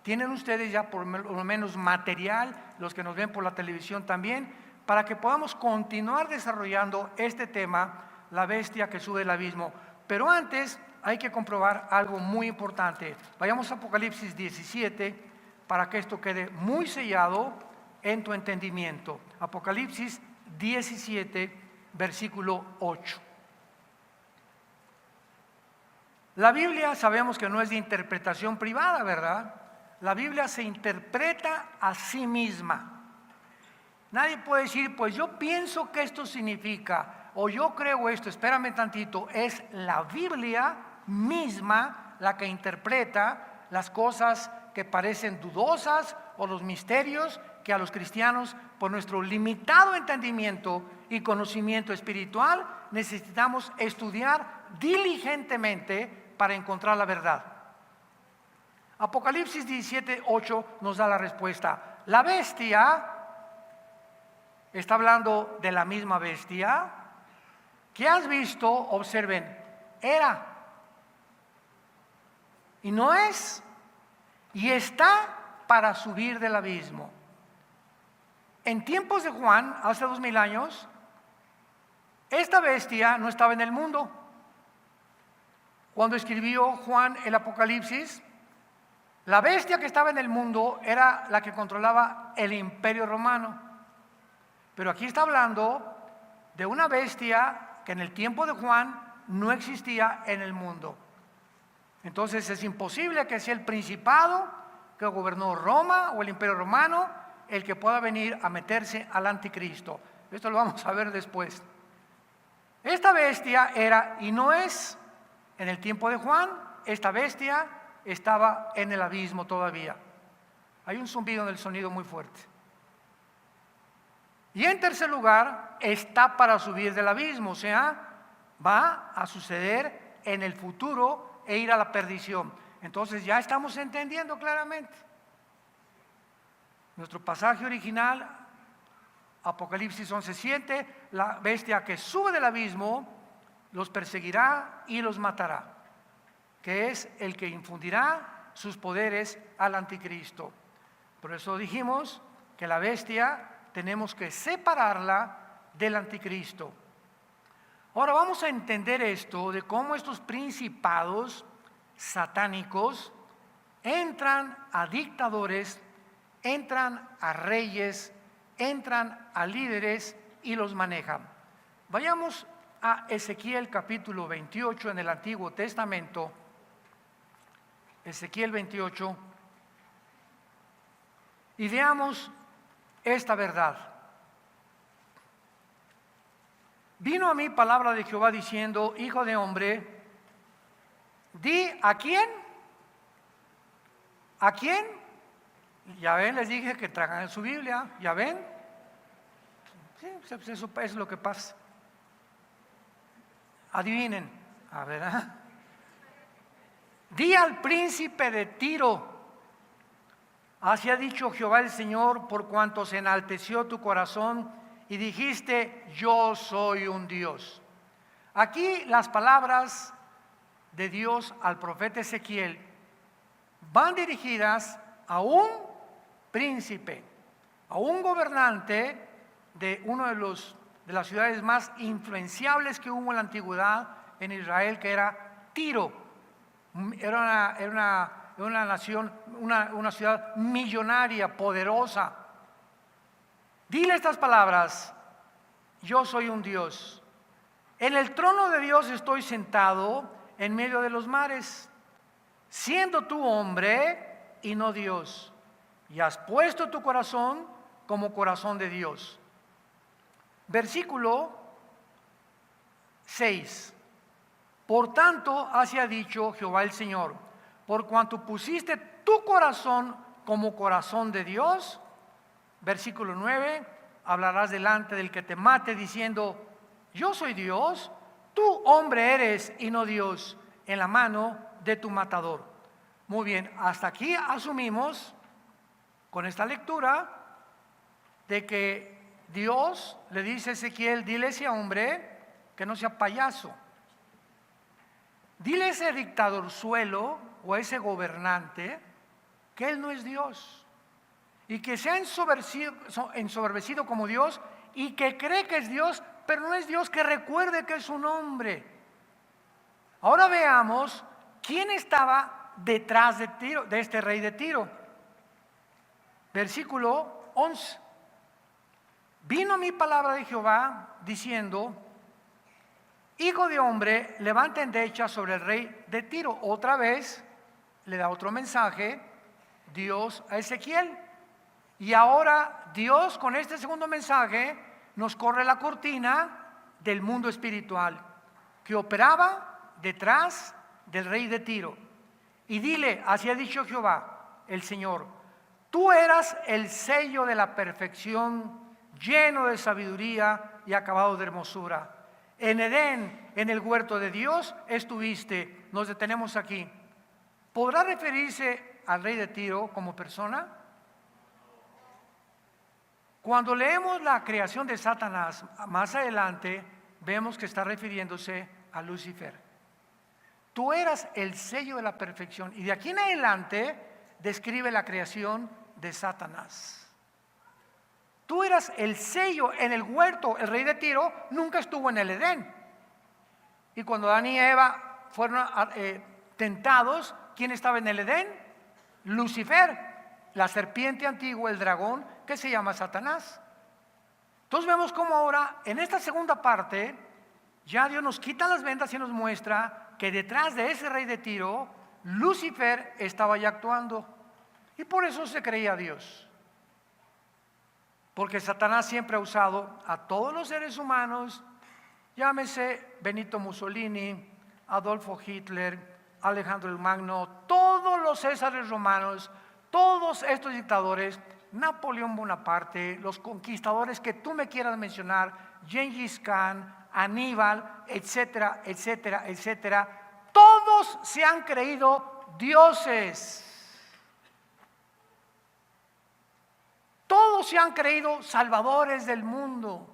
tienen ustedes ya por lo menos material, los que nos ven por la televisión también, para que podamos continuar desarrollando este tema, la bestia que sube del abismo. Pero antes hay que comprobar algo muy importante. Vayamos a Apocalipsis 17 para que esto quede muy sellado en tu entendimiento. Apocalipsis 17, versículo 8. La Biblia sabemos que no es de interpretación privada, ¿verdad? La Biblia se interpreta a sí misma. Nadie puede decir, pues yo pienso que esto significa, o yo creo esto. Espérame tantito, es la Biblia misma la que interpreta las cosas que parecen dudosas o los misterios que a los cristianos, por nuestro limitado entendimiento y conocimiento espiritual, necesitamos estudiar diligentemente para encontrar la verdad. Apocalipsis 17:8 nos da la respuesta. La bestia, está hablando de la misma bestia que has visto, observen, era y no es, y está para subir del abismo. En tiempos de Juan, hace 2000 años, esta bestia no estaba en el mundo. Cuando escribió Juan el Apocalipsis, la bestia que estaba en el mundo era la que controlaba el imperio romano. Pero aquí está hablando de una bestia que en el tiempo de Juan no existía en el mundo. Entonces es imposible que sea el principado que gobernó Roma o el imperio romano el que pueda venir a meterse al anticristo. Esto lo vamos a ver después. Esta bestia era y no es en el tiempo de Juan. Esta bestia estaba en el abismo todavía. Hay un zumbido en el sonido muy fuerte. Y en tercer lugar, está para subir del abismo, o sea, va a suceder en el futuro e ir a la perdición. Entonces ya estamos entendiendo claramente. Nuestro pasaje original, Apocalipsis 11:7, la bestia que sube del abismo los perseguirá y los matará, que es el que infundirá sus poderes al anticristo. Por eso dijimos que la bestia tenemos que separarla del anticristo. Ahora vamos a entender esto de cómo estos principados satánicos entran a dictadores, entran a reyes, entran a líderes y los manejan. Vayamos a Ezequiel capítulo 28 en el Antiguo Testamento. Ezequiel 28, y veamos esta verdad. Vino a mí palabra de Jehová diciendo: hijo de hombre, di ¿a quién? ¿A quién? Ya ven, les dije que traigan su Biblia, ya ven. Sí, eso es lo que pasa. Adivinen, a ver, di al príncipe de Tiro: así ha dicho Jehová el Señor, por cuanto se enalteció tu corazón y dijiste, yo soy un Dios. Aquí las palabras de Dios al profeta Ezequiel van dirigidas a un príncipe, a un gobernante de una de las ciudades más influenciables que hubo en la antigüedad en Israel, que era Tiro. Era una nación, una ciudad millonaria, poderosa. Dile estas palabras: yo soy un Dios. En el trono de Dios estoy sentado en medio de los mares, siendo tú hombre y no Dios, y has puesto tu corazón como corazón de Dios. Versículo 6. Por tanto, así ha dicho Jehová el Señor: por cuanto pusiste tu corazón como corazón de Dios. Versículo 9, hablarás delante del que te mate diciendo, yo soy Dios, tú hombre eres y no Dios, en la mano de tu matador. Muy bien, hasta aquí asumimos con esta lectura de que Dios le dice a Ezequiel: dile a ese hombre que no sea payaso. Dile a ese dictadorzuelo o a ese gobernante que él no es Dios y que se ha ensoberbecido como Dios y que cree que es Dios, pero no es Dios, que recuerde que es un hombre. Ahora veamos quién estaba detrás de Tiro, de este rey de Tiro. Versículo 11. Vino mi palabra de Jehová diciendo: hijo de hombre, levanta endecha sobre el rey de Tiro. Otra vez le da otro mensaje Dios a Ezequiel. Y ahora Dios, con este segundo mensaje, nos corre la cortina del mundo espiritual que operaba detrás del rey de Tiro. Y dile, así ha dicho Jehová el Señor: tú eras el sello de la perfección, lleno de sabiduría y acabado de hermosura. En Edén, en el huerto de Dios, estuviste. Nos detenemos aquí. ¿Podrá referirse al rey de Tiro como persona? Cuando leemos la creación de Satanás más adelante, vemos que está refiriéndose a Lucifer. Tú eras el sello de la perfección, y de aquí en adelante describe la creación de Satanás. Tú eras el sello en el huerto. El rey de Tiro nunca estuvo en el Edén. Y cuando Adán y Eva fueron tentados, ¿quién estaba en el Edén? Lucifer, la serpiente antigua, el dragón, que se llama Satanás. Entonces vemos cómo ahora, en esta segunda parte, ya Dios nos quita las vendas y nos muestra que detrás de ese rey de Tiro, Lucifer estaba ya actuando. Y por eso se creía Dios. Porque Satanás siempre ha usado a todos los seres humanos, llámese Benito Mussolini, Adolfo Hitler, Alejandro el Magno, todos los Césares romanos, todos estos dictadores, Napoleón Bonaparte, los conquistadores que tú me quieras mencionar, Gengis Khan, Aníbal, etcétera, etcétera, etcétera, todos se han creído dioses. Todos se han creído salvadores del mundo.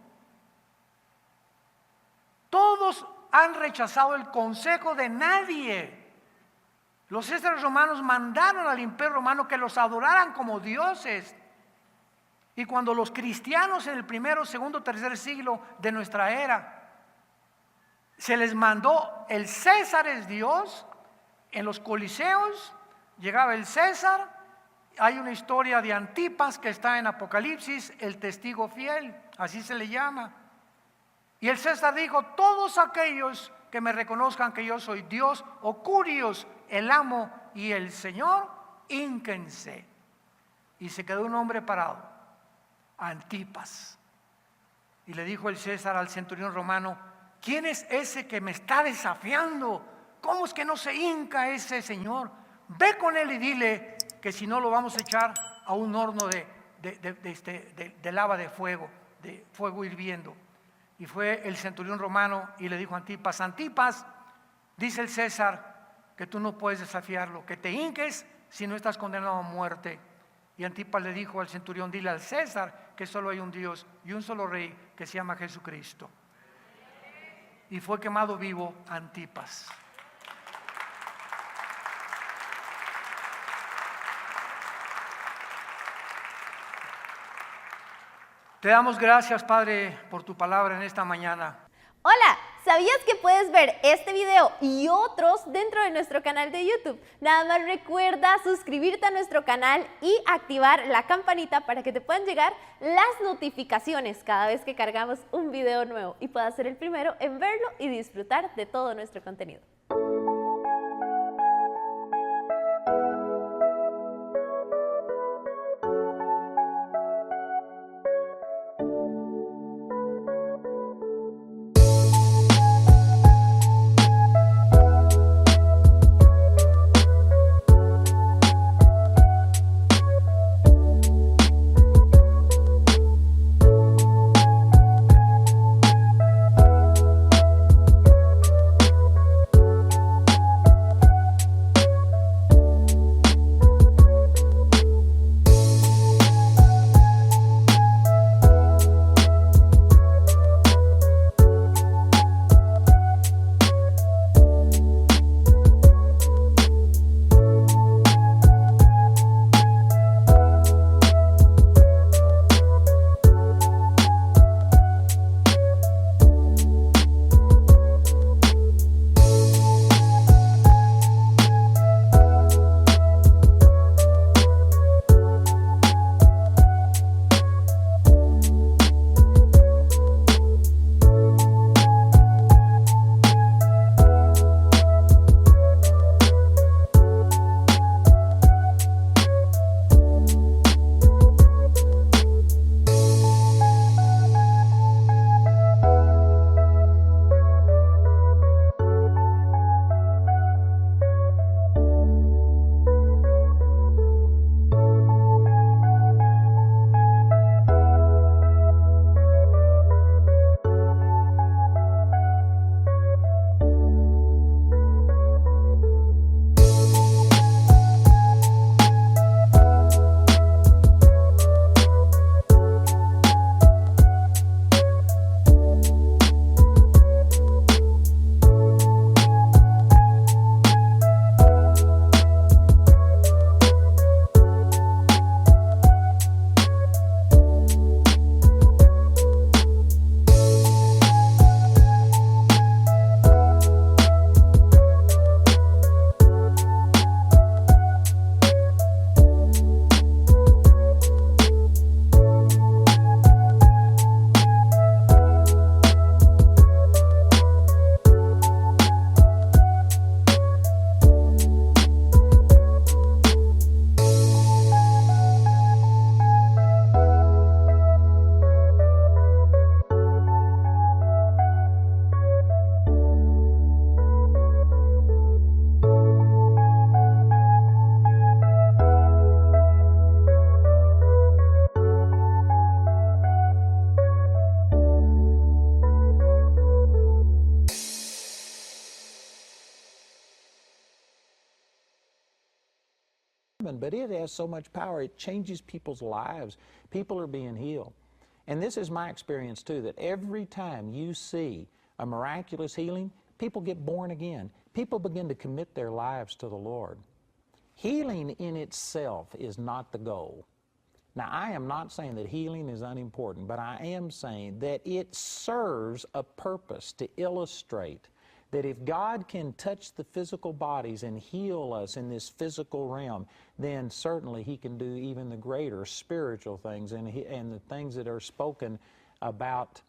Todos han rechazado el consejo de nadie. Los césares romanos mandaron al imperio romano que los adoraran como dioses. Y cuando los cristianos en el primero, segundo, tercer siglo de nuestra era se les mandó el César es Dios, en los coliseos llegaba el César. Hay una historia de Antipas que está en Apocalipsis, el testigo fiel, así se le llama. Y el César dijo: todos aquellos que me reconozcan que yo soy Dios, o Curios, el amo y el Señor, hínquense. Y se quedó un hombre parado, Antipas. Y le dijo el César al centurión romano: ¿quién es ese que me está desafiando? ¿Cómo es que no se hinca ese señor? Ve con él y dile que si no lo vamos a echar a un horno de lava de fuego hirviendo. Y fue el centurión romano y le dijo a Antipas: Antipas, dice el César que tú no puedes desafiarlo, que te hinques si no estás condenado a muerte. Y Antipas le dijo al centurión: dile al César que solo hay un Dios y un solo rey que se llama Jesucristo. Y fue quemado vivo Antipas. Te damos gracias, Padre, por tu palabra en esta mañana. Hola, ¿sabías que puedes ver este video y otros dentro de nuestro canal de YouTube? Nada más recuerda suscribirte a nuestro canal y activar la campanita para que te puedan llegar las notificaciones cada vez que cargamos un video nuevo y puedas ser el primero en verlo y disfrutar de todo nuestro contenido. but it has so much power. It changes people's lives. People are being healed. And this is my experience too, that every time you see a miraculous healing, people get born again. People begin to commit their lives to the Lord. Healing in itself is not the goal. Now, I am not saying that healing is unimportant, but I am saying that it serves a purpose to illustrate that if God can touch the physical bodies and heal us in this physical realm, then certainly He can do even the greater spiritual things, and the things that are spoken about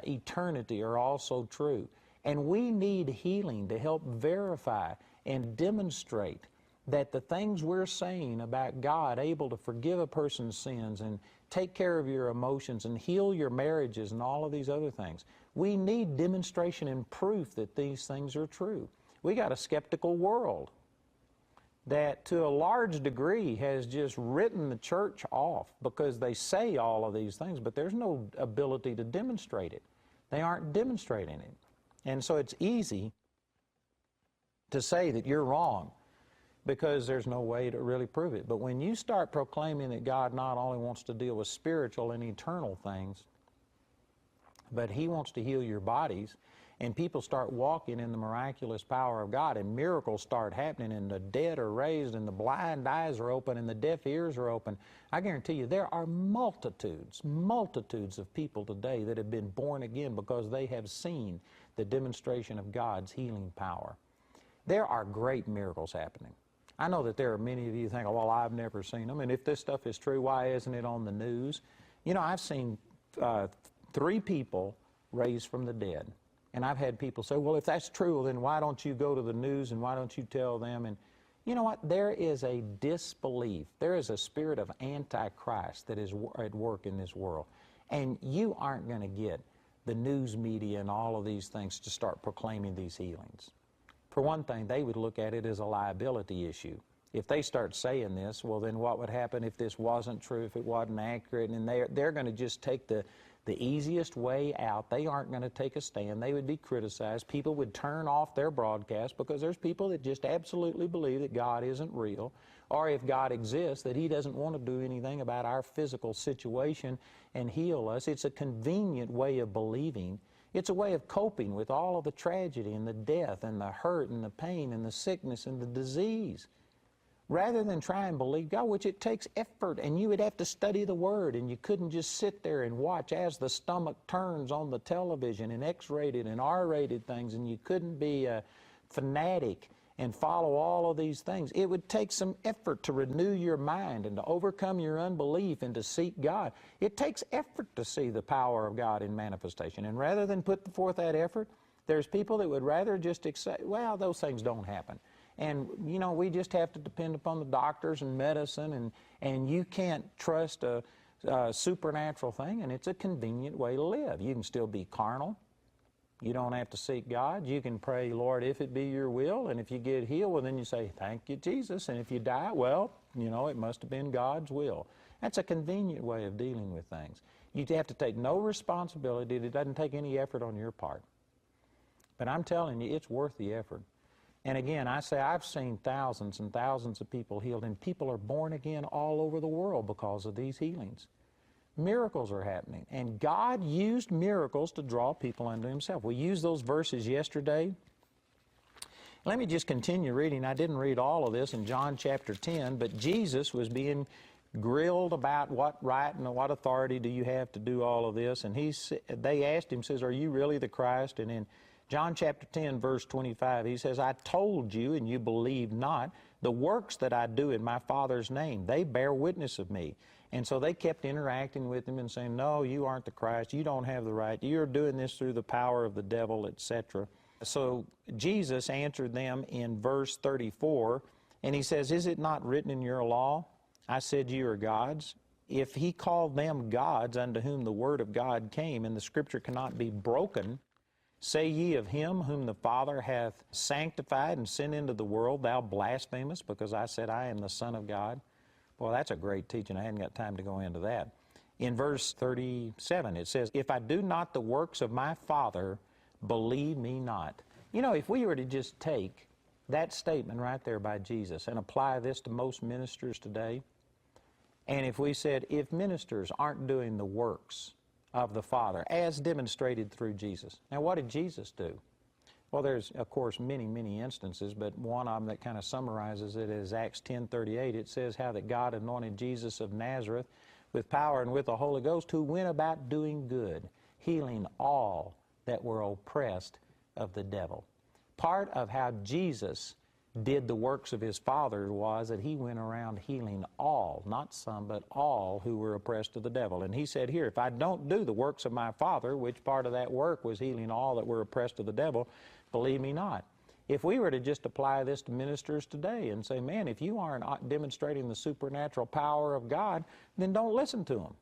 eternity are also true. And we need healing to help verify and demonstrate that the things we're saying about God able to forgive a person's sins and take care of your emotions and heal your marriages and all of these other things, we need demonstration and proof that these things are true. We got a skeptical world that to a large degree has just written the church off because they say all of these things, but there's no ability to demonstrate it. They aren't demonstrating it. And so it's easy to say that you're wrong because there's no way to really prove it. But when you start proclaiming that God not only wants to deal with spiritual and eternal things, but He wants to heal your bodies, and people start walking in the miraculous power of God, and miracles start happening, and the dead are raised, and the blind eyes are open, and the deaf ears are open, I guarantee you there are multitudes of people today that have been born again because they have seen the demonstration of God's healing power. There are great miracles happening. I know that there are many of you think, oh, well, I've never seen them, and if this stuff is true, why isn't it on the news? You know, I've seen 3 people raised from the dead. And I've had people say, well, if that's true, then why don't you go to the news and why don't you tell them? And you know what? There is a disbelief. There is a spirit of Antichrist that is at work in this world. And you aren't going to get the news media and all of these things to start proclaiming these healings. For one thing, they would look at it as a liability issue. If they start saying this, well, then what would happen if this wasn't true, if it wasn't accurate? And they're going to just take the easiest way out. They aren't going to take a stand. They would be criticized. People would turn off their broadcast because there's people that just absolutely believe that God isn't real, or if God exists, that He doesn't want to do anything about our physical situation and heal us. It's a convenient way of believing. It's a way of coping with all of the tragedy and the death and the hurt and the pain and the sickness and the disease, rather than try and believe God, which it takes effort, and you would have to study the Word, and you couldn't just sit there and watch as the stomach turns on the television and X-rated and R-rated things, and you couldn't be a fanatic and follow all of these things. It would take some effort to renew your mind and to overcome your unbelief and to seek God. It takes effort to see the power of God in manifestation, and rather than put forth that effort, there's people that would rather just accept, well, those things don't happen. And, you know, we just have to depend upon the doctors and medicine, and you can't trust a supernatural thing, and it's a convenient way to live. You can still be carnal. You don't have to seek God. You can pray, Lord, if it be your will, and if you get healed, well, then you say, thank you, Jesus. And if you die, well, you know, it must have been God's will. That's a convenient way of dealing with things. You have to take no responsibility. It doesn't take any effort on your part. But I'm telling you, it's worth the effort. And again, I say I've seen thousands and thousands of people healed, and people are born again all over the world because of these healings. Miracles are happening, and God used miracles to draw people unto Himself. We used those verses yesterday. Let me just continue reading. I didn't read all of this in John chapter 10, but Jesus was being grilled about what right and what authority do you have to do all of this, and they asked Him, says, are you really the Christ? And in John chapter 10, verse 25, He says, I told you, and you believe not. The works that I do in my Father's name, they bear witness of me. And so they kept interacting with Him and saying, no, you aren't the Christ. You don't have the right. You're doing this through the power of the devil, etc. So Jesus answered them in verse 34, and He says, is it not written in your law, I said you are gods? If He called them gods unto whom the word of God came, and the Scripture cannot be broken, say ye of Him whom the Father hath sanctified and sent into the world, thou blasphemest, because I said I am the Son of God? Well, that's a great teaching. I hadn't got time to go into that. In verse 37, it says, if I do not the works of my Father, believe me not. You know, if we were to just take that statement right there by Jesus and apply this to most ministers today, and if we said, if ministers aren't doing the works of the Father as demonstrated through Jesus. Now, what did Jesus do? Well, there's, of course, many, many instances, but one of them that kind of summarizes it is Acts 10:38. It says how that God anointed Jesus of Nazareth with power and with the Holy Ghost, who went about doing good, healing all that were oppressed of the devil. Part of how Jesus did the works of his Father was that he went around healing all, not some, but all who were oppressed of the devil. And he said here, if I don't do the works of my Father, which part of that work was healing all that were oppressed of the devil, believe me not. If we were to just apply this to ministers today and say, man, if you aren't demonstrating the supernatural power of God, then don't listen to them.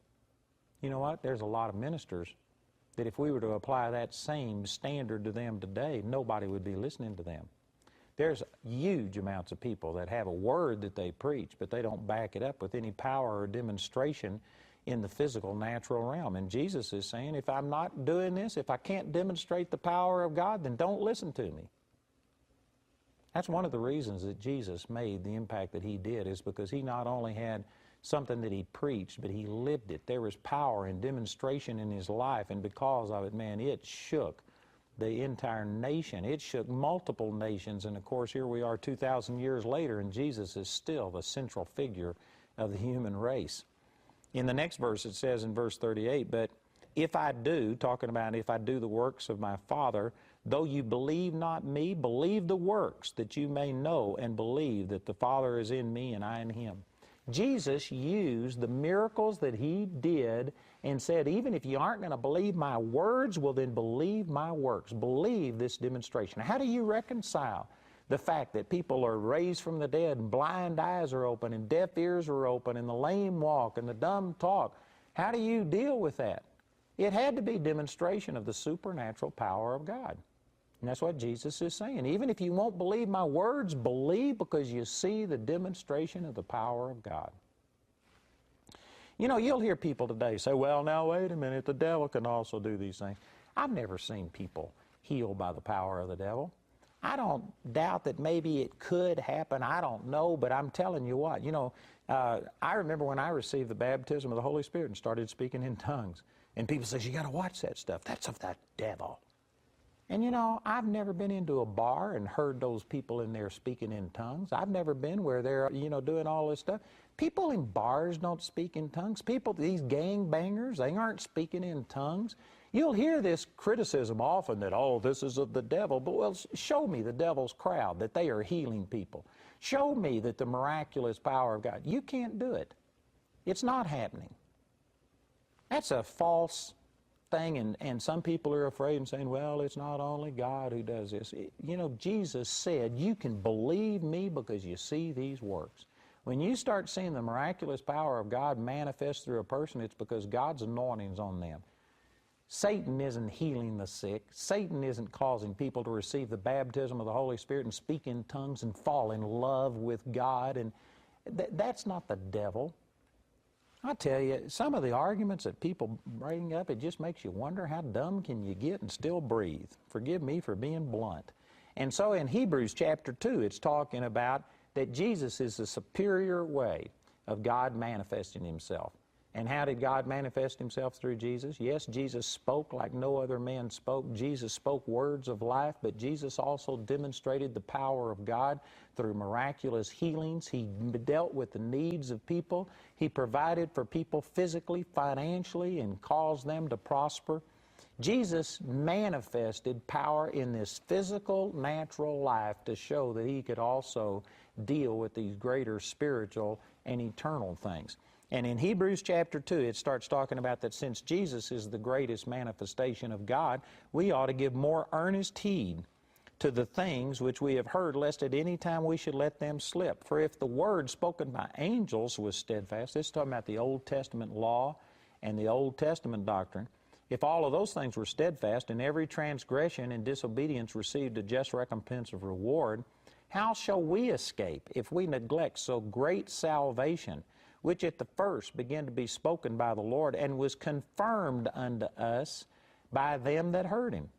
You know what? There's a lot of ministers that if we were to apply that same standard to them today, nobody would be listening to them. There's huge amounts of people that have a word that they preach, but they don't back it up with any power or demonstration in the physical, natural realm. And Jesus is saying, if I'm not doing this, if I can't demonstrate the power of God, then don't listen to me. That's one of the reasons that Jesus made the impact that he did, is because he not only had something that he preached, but he lived it. There was power and demonstration in his life, and because of it, man, it shook the entire nation. It shook multiple nations, and of course here we are 2,000 years later, and Jesus is still the central figure of the human race. In the next verse it says in verse 38, but if I do, talking about if I do the works of my Father, though you believe not me, believe the works, that you may know and believe that the Father is in me and I in him. Jesus used the miracles that he did and said, even if you aren't going to believe my words, well then believe my works. Believe this demonstration. How do you reconcile the fact that people are raised from the dead and blind eyes are open and deaf ears are open and the lame walk and the dumb talk? How do you deal with that? It had to be demonstration of the supernatural power of God. And that's what Jesus is saying. Even if you won't believe my words, believe because you see the demonstration of the power of God. You know, you'll hear people today say, well, now wait a minute, the devil can also do these things. I've never seen people healed by the power of the devil. I don't doubt that maybe it could happen. I don't know, but I'm telling you what, you know, I remember when I received the baptism of the Holy Spirit and started speaking in tongues. And people say, you got to watch that stuff. That's of that devil. And you know, I've never been into a bar and heard those people in there speaking in tongues. I've never been where they're, you know, doing all this stuff. People in bars don't speak in tongues. People, these gang bangers, they aren't speaking in tongues. You'll hear this criticism often that, oh, this is of the devil. But well, show me the devil's crowd, that they are healing people. Show me that the miraculous power of God. You can't do it. It's not happening. That's a false thing, and some people are afraid and saying, well, it's not only God who does this. You know, Jesus said, you can believe me because you see these works. When you start seeing the miraculous power of God manifest through a person, it's because God's anointing's on them. Satan isn't healing the sick. Satan isn't causing people to receive the baptism of the Holy Spirit and speak in tongues and fall in love with God. And that's not the devil. I tell you, some of the arguments that people bring up, it just makes you wonder how dumb can you get and still breathe. Forgive me for being blunt. And so in Hebrews chapter 2, it's talking about that Jesus is the superior way of God manifesting himself. And how did God manifest himself through Jesus? Yes, Jesus spoke like no other man spoke. Jesus spoke words of life, but Jesus also demonstrated the power of God through miraculous healings. He dealt with the needs of people. He provided for people physically, financially, and caused them to prosper. Jesus manifested power in this physical, natural life to show that he could also deal with these greater spiritual and eternal things. And in Hebrews chapter 2, it starts talking about that since Jesus is the greatest manifestation of God, we ought to give more earnest heed to the things which we have heard, lest at any time we should let them slip. For if the word spoken by angels was steadfast, this is talking about the Old Testament law and the Old Testament doctrine, if all of those things were steadfast and every transgression and disobedience received a just recompense of reward, how shall we escape if we neglect so great salvation, which at the first began to be spoken by the Lord and was confirmed unto us by them that heard him?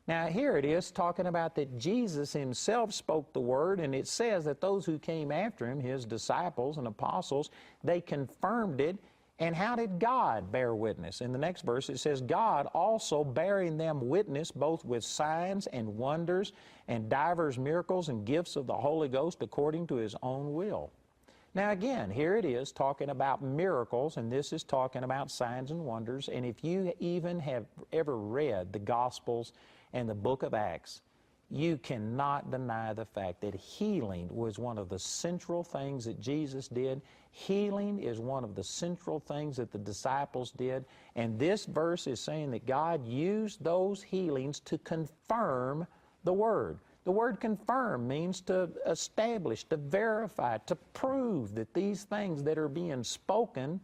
Now, here it is talking about that Jesus himself spoke the word, and it says that those who came after him, his disciples and apostles, they confirmed it. And how did God bear witness? In the next verse it says, God also bearing them witness both with signs and wonders and divers miracles and gifts of the Holy Ghost according to his own will. Now again, here it is talking about miracles, and this is talking about signs and wonders. And if you even have ever read the Gospels and the book of Acts, you cannot deny the fact that healing was one of the central things that Jesus did. Healing is one of the central things that the disciples did. And this verse is saying that God used those healings to confirm the Word. The word confirm means to establish, to verify, to prove that these things that are being spoken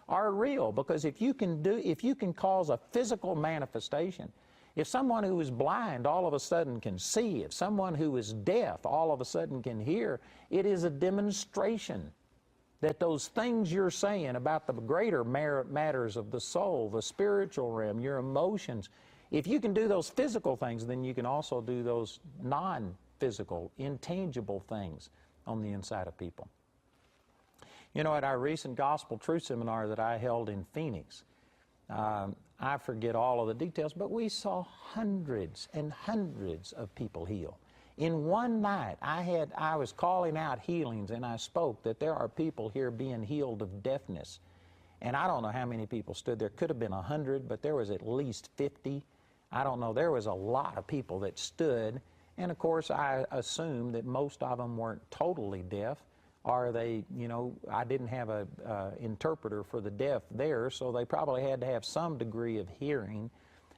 are real. Because if you can cause a physical manifestation, if someone who is blind all of a sudden can see, if someone who is deaf all of a sudden can hear, it is a demonstration that those things you're saying about the greater matters of the soul, the spiritual realm, your emotions, if you can do those physical things, then you can also do those non-physical, intangible things on the inside of people. You know, at our recent Gospel Truth Seminar that I held in Phoenix, I forget all of the details, but we saw hundreds and hundreds of people heal. In one night, I was calling out healings, and I spoke that there are people here being healed of deafness. And I don't know how many people stood there. Could have been 100, but there was at least 50. I don't know. There was a lot of people that stood. And of course, I assumed that most of them weren't totally deaf. Or they, you know, I didn't have an interpreter for the deaf there, so they probably had to have some degree of hearing.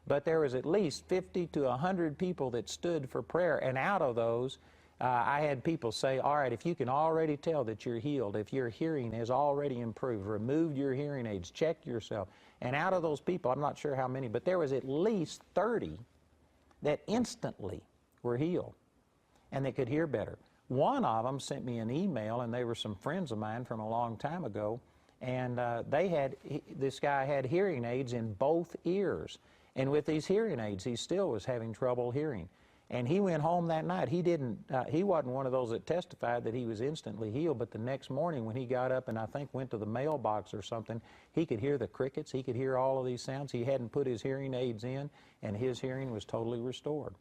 But there was at least 50 to 100 people that stood for prayer, and out of those, I had people say, all right, if you can already tell that you're healed, if your hearing has already improved, remove your hearing aids, check yourself. And out of those people, I'm not sure how many, but there was at least 30 that instantly were healed, and they could hear better. One of them sent me an email, and they were some friends of mine from a long time ago, and this guy had hearing aids in both ears. And with these hearing aids, he still was having trouble hearing. And he went home that night. He wasn't one of those that testified that he was instantly healed, but the next morning when he got up and I think went to the mailbox or something, he could hear the crickets, he could hear all of these sounds. He hadn't put his hearing aids in, and his hearing was totally restored.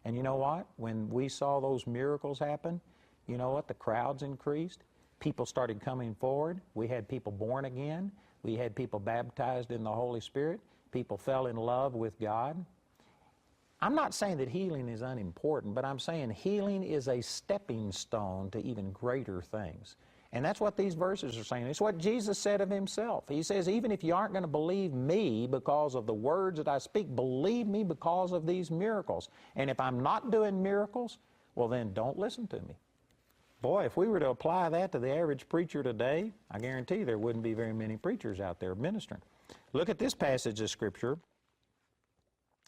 And you know what? When we saw those miracles happen, you know what? The crowds increased. People started coming forward. We had people born again. We had people baptized in the Holy Spirit. People fell in love with God. I'm not saying that healing is unimportant, but I'm saying healing is a stepping stone to even greater things. And that's what these verses are saying. It's what Jesus said of himself. He says, even if you aren't going to believe me because of the words that I speak, believe me because of these miracles. And if I'm not doing miracles, well then don't listen to me. Boy, if we were to apply that to the average preacher today, I guarantee there wouldn't be very many preachers out there ministering. Look at this passage of Scripture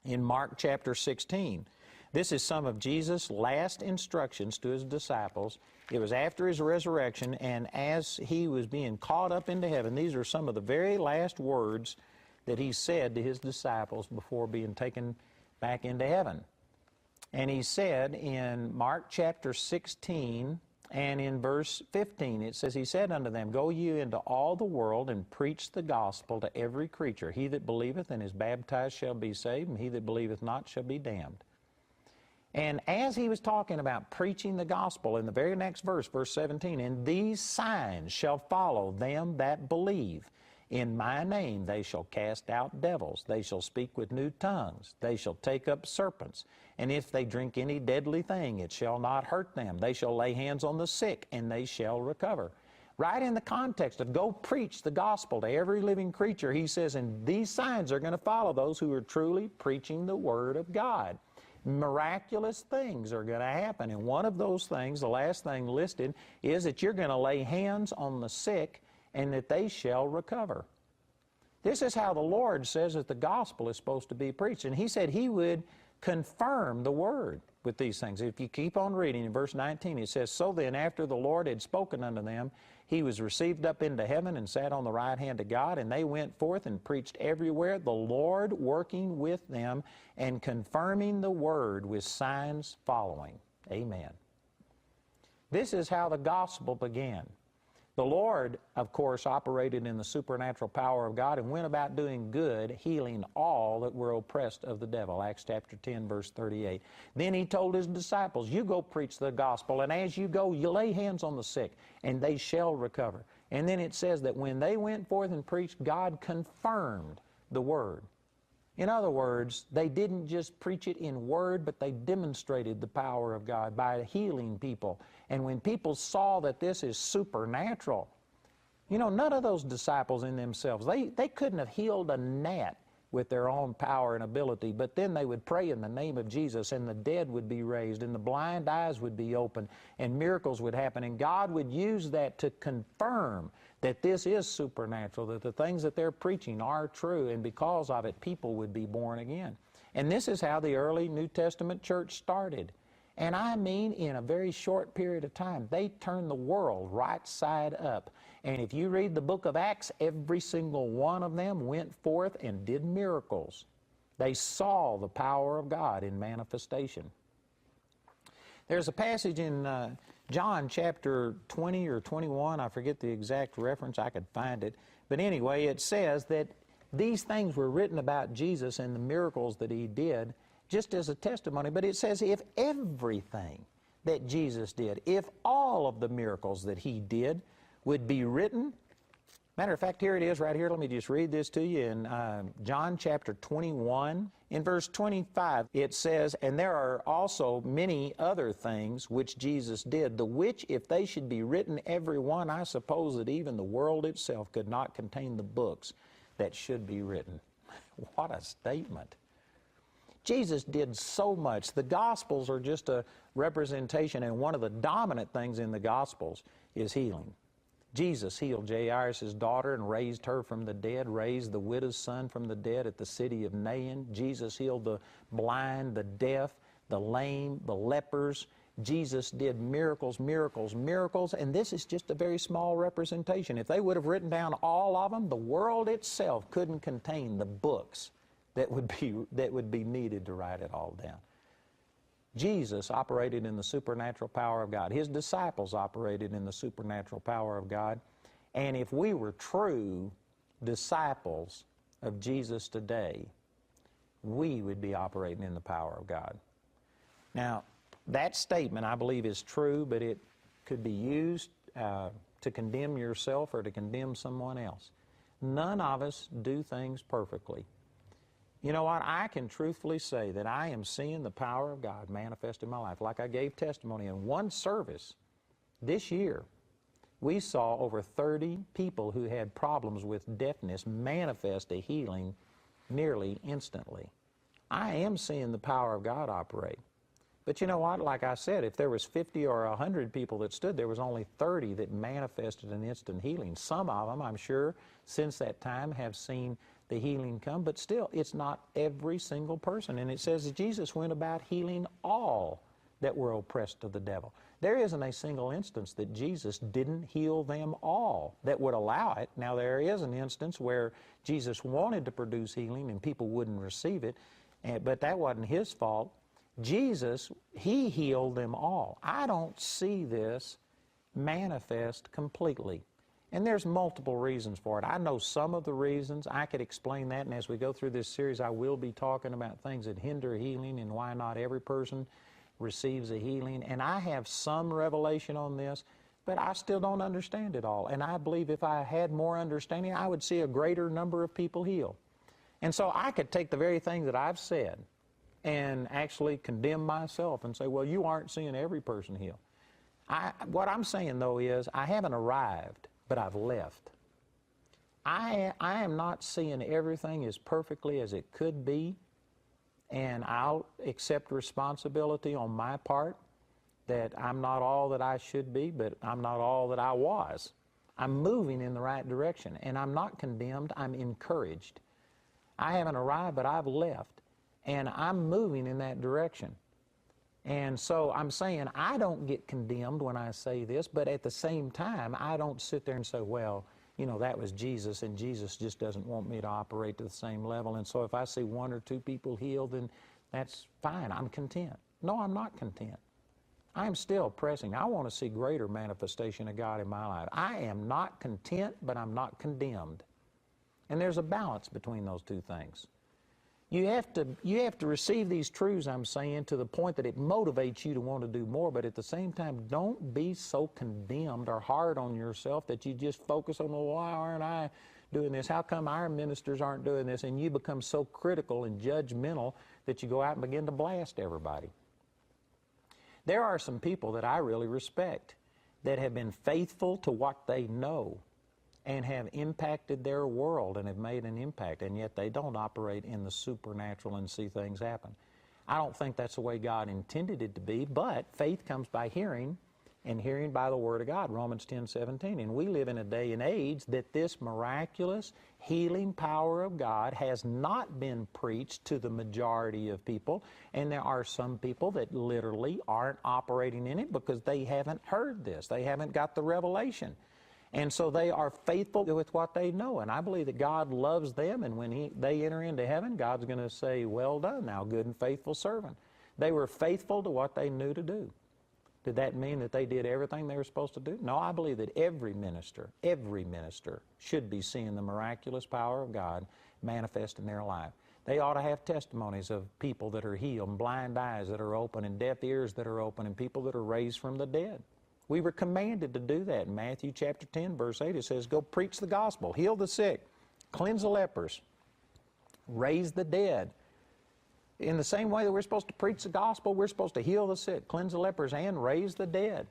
in Mark chapter 16. This is some of Jesus' last instructions to his disciples. It was after his resurrection, and as he was being caught up into heaven, these are some of the very last words that he said to his disciples before being taken back into heaven. And he said in Mark chapter 16 and in verse 15, it says, he said unto them, go ye into all the world and preach the gospel to every creature. He that believeth and is baptized shall be saved, and he that believeth not shall be damned. And as he was talking about preaching the gospel, in the very next verse, verse 17, and these signs shall follow them that believe. In my name they shall cast out devils. They shall speak with new tongues. They shall take up serpents. And if they drink any deadly thing, it shall not hurt them. They shall lay hands on the sick, and they shall recover. Right in the context of go preach the gospel to every living creature, he says, and these signs are going to follow those who are truly preaching the Word of God. Miraculous things are going to happen. And one of those things, the last thing listed, is that you're going to lay hands on the sick and that they shall recover. This is how the Lord says that the gospel is supposed to be preached. And he said he would confirm the word with these things. If you keep on reading in verse 19, it says, "So then, after the Lord had spoken unto them, he was received up into heaven and sat on the right hand of God, and they went forth and preached everywhere, the Lord working with them and confirming the word with signs following." Amen. This is how the gospel began. The Lord, of course, operated in the supernatural power of God and went about doing good, healing all that were oppressed of the devil. Acts chapter 10, verse 38. Then he told his disciples, "You go preach the gospel, and as you go, you lay hands on the sick, and they shall recover." And then it says that when they went forth and preached, God confirmed the word. In other words, they didn't just preach it in word, but they demonstrated the power of God by healing people. And when people saw that this is supernatural, you know, none of those disciples in themselves, they couldn't have healed a gnat with their own power and ability, but then they would pray in the name of Jesus, and the dead would be raised, and the blind eyes would be opened, and miracles would happen, and God would use that to confirm that this is supernatural, that the things that they're preaching are true, and because of it, people would be born again. And this is how the early New Testament church started. And I mean, in a very short period of time, they turned the world right side up. And if you read the book of Acts, every single one of them went forth and did miracles. They saw the power of God in manifestation. There's a passage in John chapter 20 or 21, I forget the exact reference, I could find it. But anyway, it says that these things were written about Jesus and the miracles that he did just as a testimony. But it says if everything that Jesus did, if all of the miracles that he did would be written. Matter of fact, here it is right here. Let me just read this to you in John chapter 21. In verse 25, it says, "And there are also many other things which Jesus did, the which, if they should be written every one, I suppose that even the world itself could not contain the books that should be written." What a statement. Jesus did so much. The Gospels are just a representation, and one of the dominant things in the Gospels is healing. Jesus healed Jairus' daughter and raised her from the dead, raised the widow's son from the dead at the city of Nain. Jesus healed the blind, the deaf, the lame, the lepers. Jesus did miracles, miracles, miracles, and this is just a very small representation. If they would have written down all of them, the world itself couldn't contain the books that would be needed to write it all down. Jesus operated in the supernatural power of God. His disciples operated in the supernatural power of God. And if we were true disciples of Jesus today, we would be operating in the power of God. Now, that statement, I believe, is true, but it could be used to condemn yourself or to condemn someone else. None of us do things perfectly. You know what? I can truthfully say that I am seeing the power of God manifest in my life. Like I gave testimony in one service this year, we saw over 30 people who had problems with deafness manifest a healing nearly instantly. I am seeing the power of God operate. But you know what? Like I said, if there was 50 or 100 people that stood, there was only 30 that manifested an instant healing. Some of them, I'm sure, since that time have seen the healing come, but still, it's not every single person. And it says that Jesus went about healing all that were oppressed of the devil. There isn't a single instance that Jesus didn't heal them all that would allow it. Now, there is an instance where Jesus wanted to produce healing and people wouldn't receive it, but that wasn't his fault. Jesus, he healed them all. I don't see this manifest completely. And there's multiple reasons for it. I know some of the reasons. I could explain that, and as we go through this series, I will be talking about things that hinder healing and why not every person receives a healing. And I have some revelation on this, but I still don't understand it all. And I believe if I had more understanding, I would see a greater number of people healed. And so I could take the very thing that I've said and actually condemn myself and say, well, you aren't seeing every person healed. What I'm saying, though, is I haven't arrived, but I've left. I am not seeing everything as perfectly as it could be, and I'll accept responsibility on my part that I'm not all that I should be, but I'm not all that I was. I'm moving in the right direction, and I'm not condemned, I'm encouraged. I haven't arrived, but I've left. And I'm moving in that direction. And so I'm saying I don't get condemned when I say this, but at the same time, I don't sit there and say, well, you know, that was Jesus, and Jesus just doesn't want me to operate to the same level. And so if I see one or two people healed, then that's fine. I'm content. No, I'm not content. I'm still pressing. I want to see greater manifestation of God in my life. I am not content, but I'm not condemned. And there's a balance between those two things. You have to receive these truths, I'm saying, to the point that it motivates you to want to do more, but at the same time, don't be so condemned or hard on yourself that you just focus on, well, why aren't I doing this? How come our ministers aren't doing this? And you become so critical and judgmental that you go out and begin to blast everybody. There are some people that I really respect that have been faithful to what they know and have impacted their world and have made an impact, and yet they don't operate in the supernatural and see things happen. I don't think that's the way God intended it to be, but faith comes by hearing, and hearing by the Word of God, Romans 10:17. And we live in a day and age that this miraculous healing power of God has not been preached to the majority of people, and there are some people that literally aren't operating in it because they haven't heard this. They haven't got the revelation. And so they are faithful with what they know. And I believe that God loves them, and when they enter into heaven, God's going to say, well done, thou good and faithful servant. They were faithful to what they knew to do. Did that mean that they did everything they were supposed to do? No, I believe that every minister should be seeing the miraculous power of God manifest in their life. They ought to have testimonies of people that are healed, blind eyes that are open, and deaf ears that are open, and people that are raised from the dead. We were commanded to do that. In Matthew chapter 10, verse 8, it says, go preach the gospel, heal the sick, cleanse the lepers, raise the dead. In the same way that we're supposed to preach the gospel, we're supposed to heal the sick, cleanse the lepers, and raise the dead.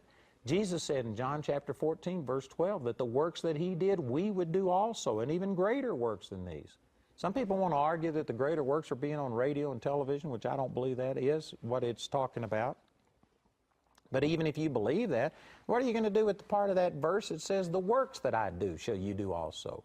Jesus said in John chapter 14, verse 12, that the works that He did, we would do also, and even greater works than these. Some people want to argue that the greater works are being on radio and television, which I don't believe that is what it's talking about. But even if you believe that, what are you going to do with the part of that verse that says, the works that I do shall you do also?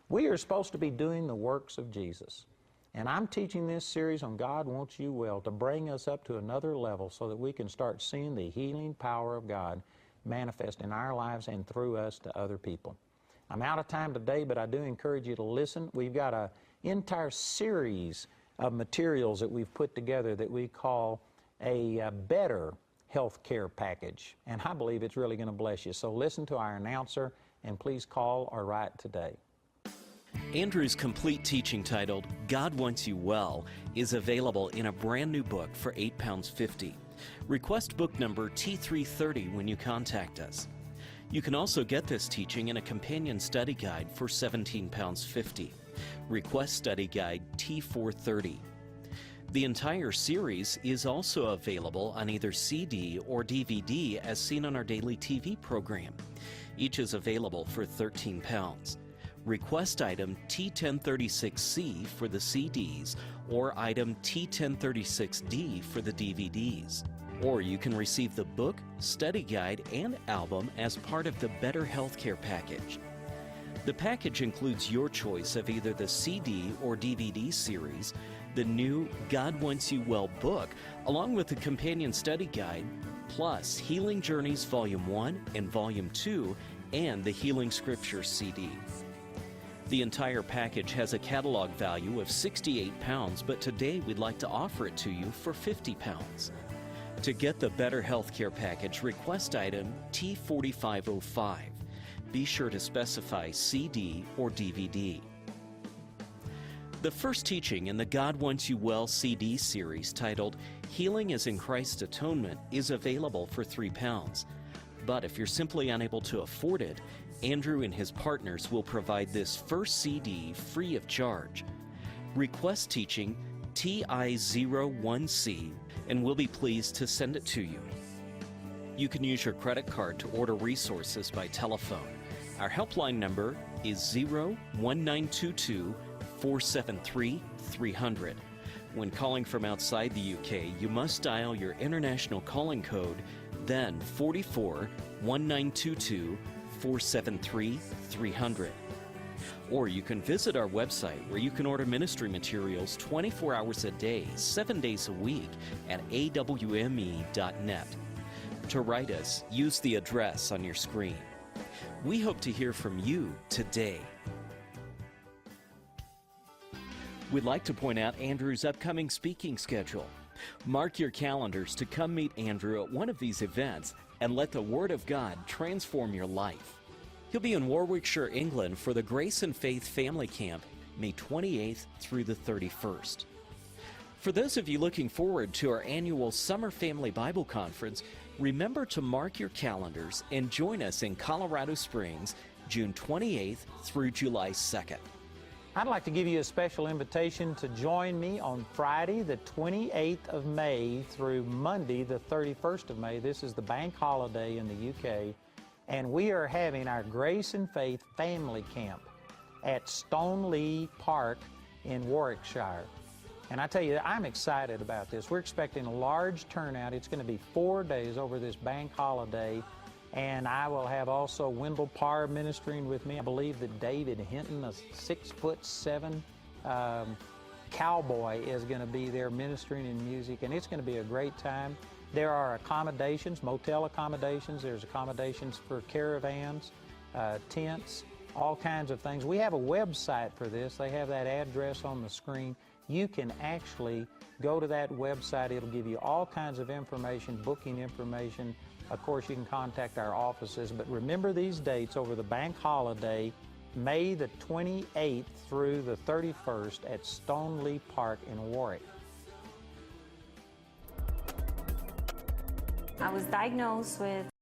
We are supposed to be doing the works of Jesus. And I'm teaching this series on God Wants You Well to bring us up to another level so that we can start seeing the healing power of God manifest in our lives and through us to other people. I'm out of time today, but I do encourage you to listen. We've got an entire series of materials that we've put together that we call a better health care package, and I believe it's really going to bless you. So listen to our announcer, and please call or write today. Andrew's complete teaching titled God Wants You Well is available in a brand new book for £8.50. Request book number T330 when you contact us. You can also get this teaching in a companion study guide for £17.50. Request study guide T430. The entire series is also available on either CD or DVD as seen on our daily TV program. Each is available for £13. Request item T1036C for the CDs or item T1036D for the DVDs. Or you can receive the book, study guide, and album as part of the Better Healthcare package. The package includes your choice of either the CD or DVD series, the new God Wants You Well book, along with the companion study guide, plus Healing Journeys Volume 1 and Volume 2, and the Healing Scriptures CD. The entire package has a catalog value of £68, but today we'd like to offer it to you for £50. To get the Better Healthcare package, request item T4505. Be sure to specify CD or DVD. The first teaching in the God Wants You Well CD series, titled Healing is in Christ's Atonement, is available for £3. But if you're simply unable to afford it, Andrew and his partners will provide this first CD free of charge. Request teaching TI01C, and we'll be pleased to send it to you. You can use your credit card to order resources by telephone. Our helpline number is 01922 473 300. When calling from outside the UK, you must dial your international calling code, then 44 1922 473 300. Or you can visit our website where you can order ministry materials 24 hours a day, 7 days a week at awme.net. To write us, use the address on your screen. We hope to hear from you today. We'd like to point out Andrew's upcoming speaking schedule. Mark your calendars to come meet Andrew at one of these events and let the Word of God transform your life. He'll be in Warwickshire, England for the Grace and Faith Family Camp, May 28th through the 31st. For those of you looking forward to our annual Summer Family Bible Conference, remember to mark your calendars and join us in Colorado Springs, June 28th through July 2nd. I'd like to give you a special invitation to join me on Friday, the 28th of May through Monday, the 31st of May. This is the bank holiday in the UK, and we are having our Grace and Faith Family Camp at Stoneleigh Park in Warwickshire. And I tell you, I'm excited about this. We're expecting a large turnout. It's going to be 4 days over this bank holiday. And I will have also Wendell Parr ministering with me. I believe that David Hinton, a 6'7" cowboy, is going to be there ministering in music, and it's going to be a great time. There are accommodations, motel accommodations. There's accommodations for caravans, tents, all kinds of things. We have a website for this. They have that address on the screen. You can actually go to that website. It'll give you all kinds of information, booking information. Of course, you can contact our offices, but remember these dates over the bank holiday, May the 28th through the 31st at Stoneleigh Park in Warwick. I was diagnosed with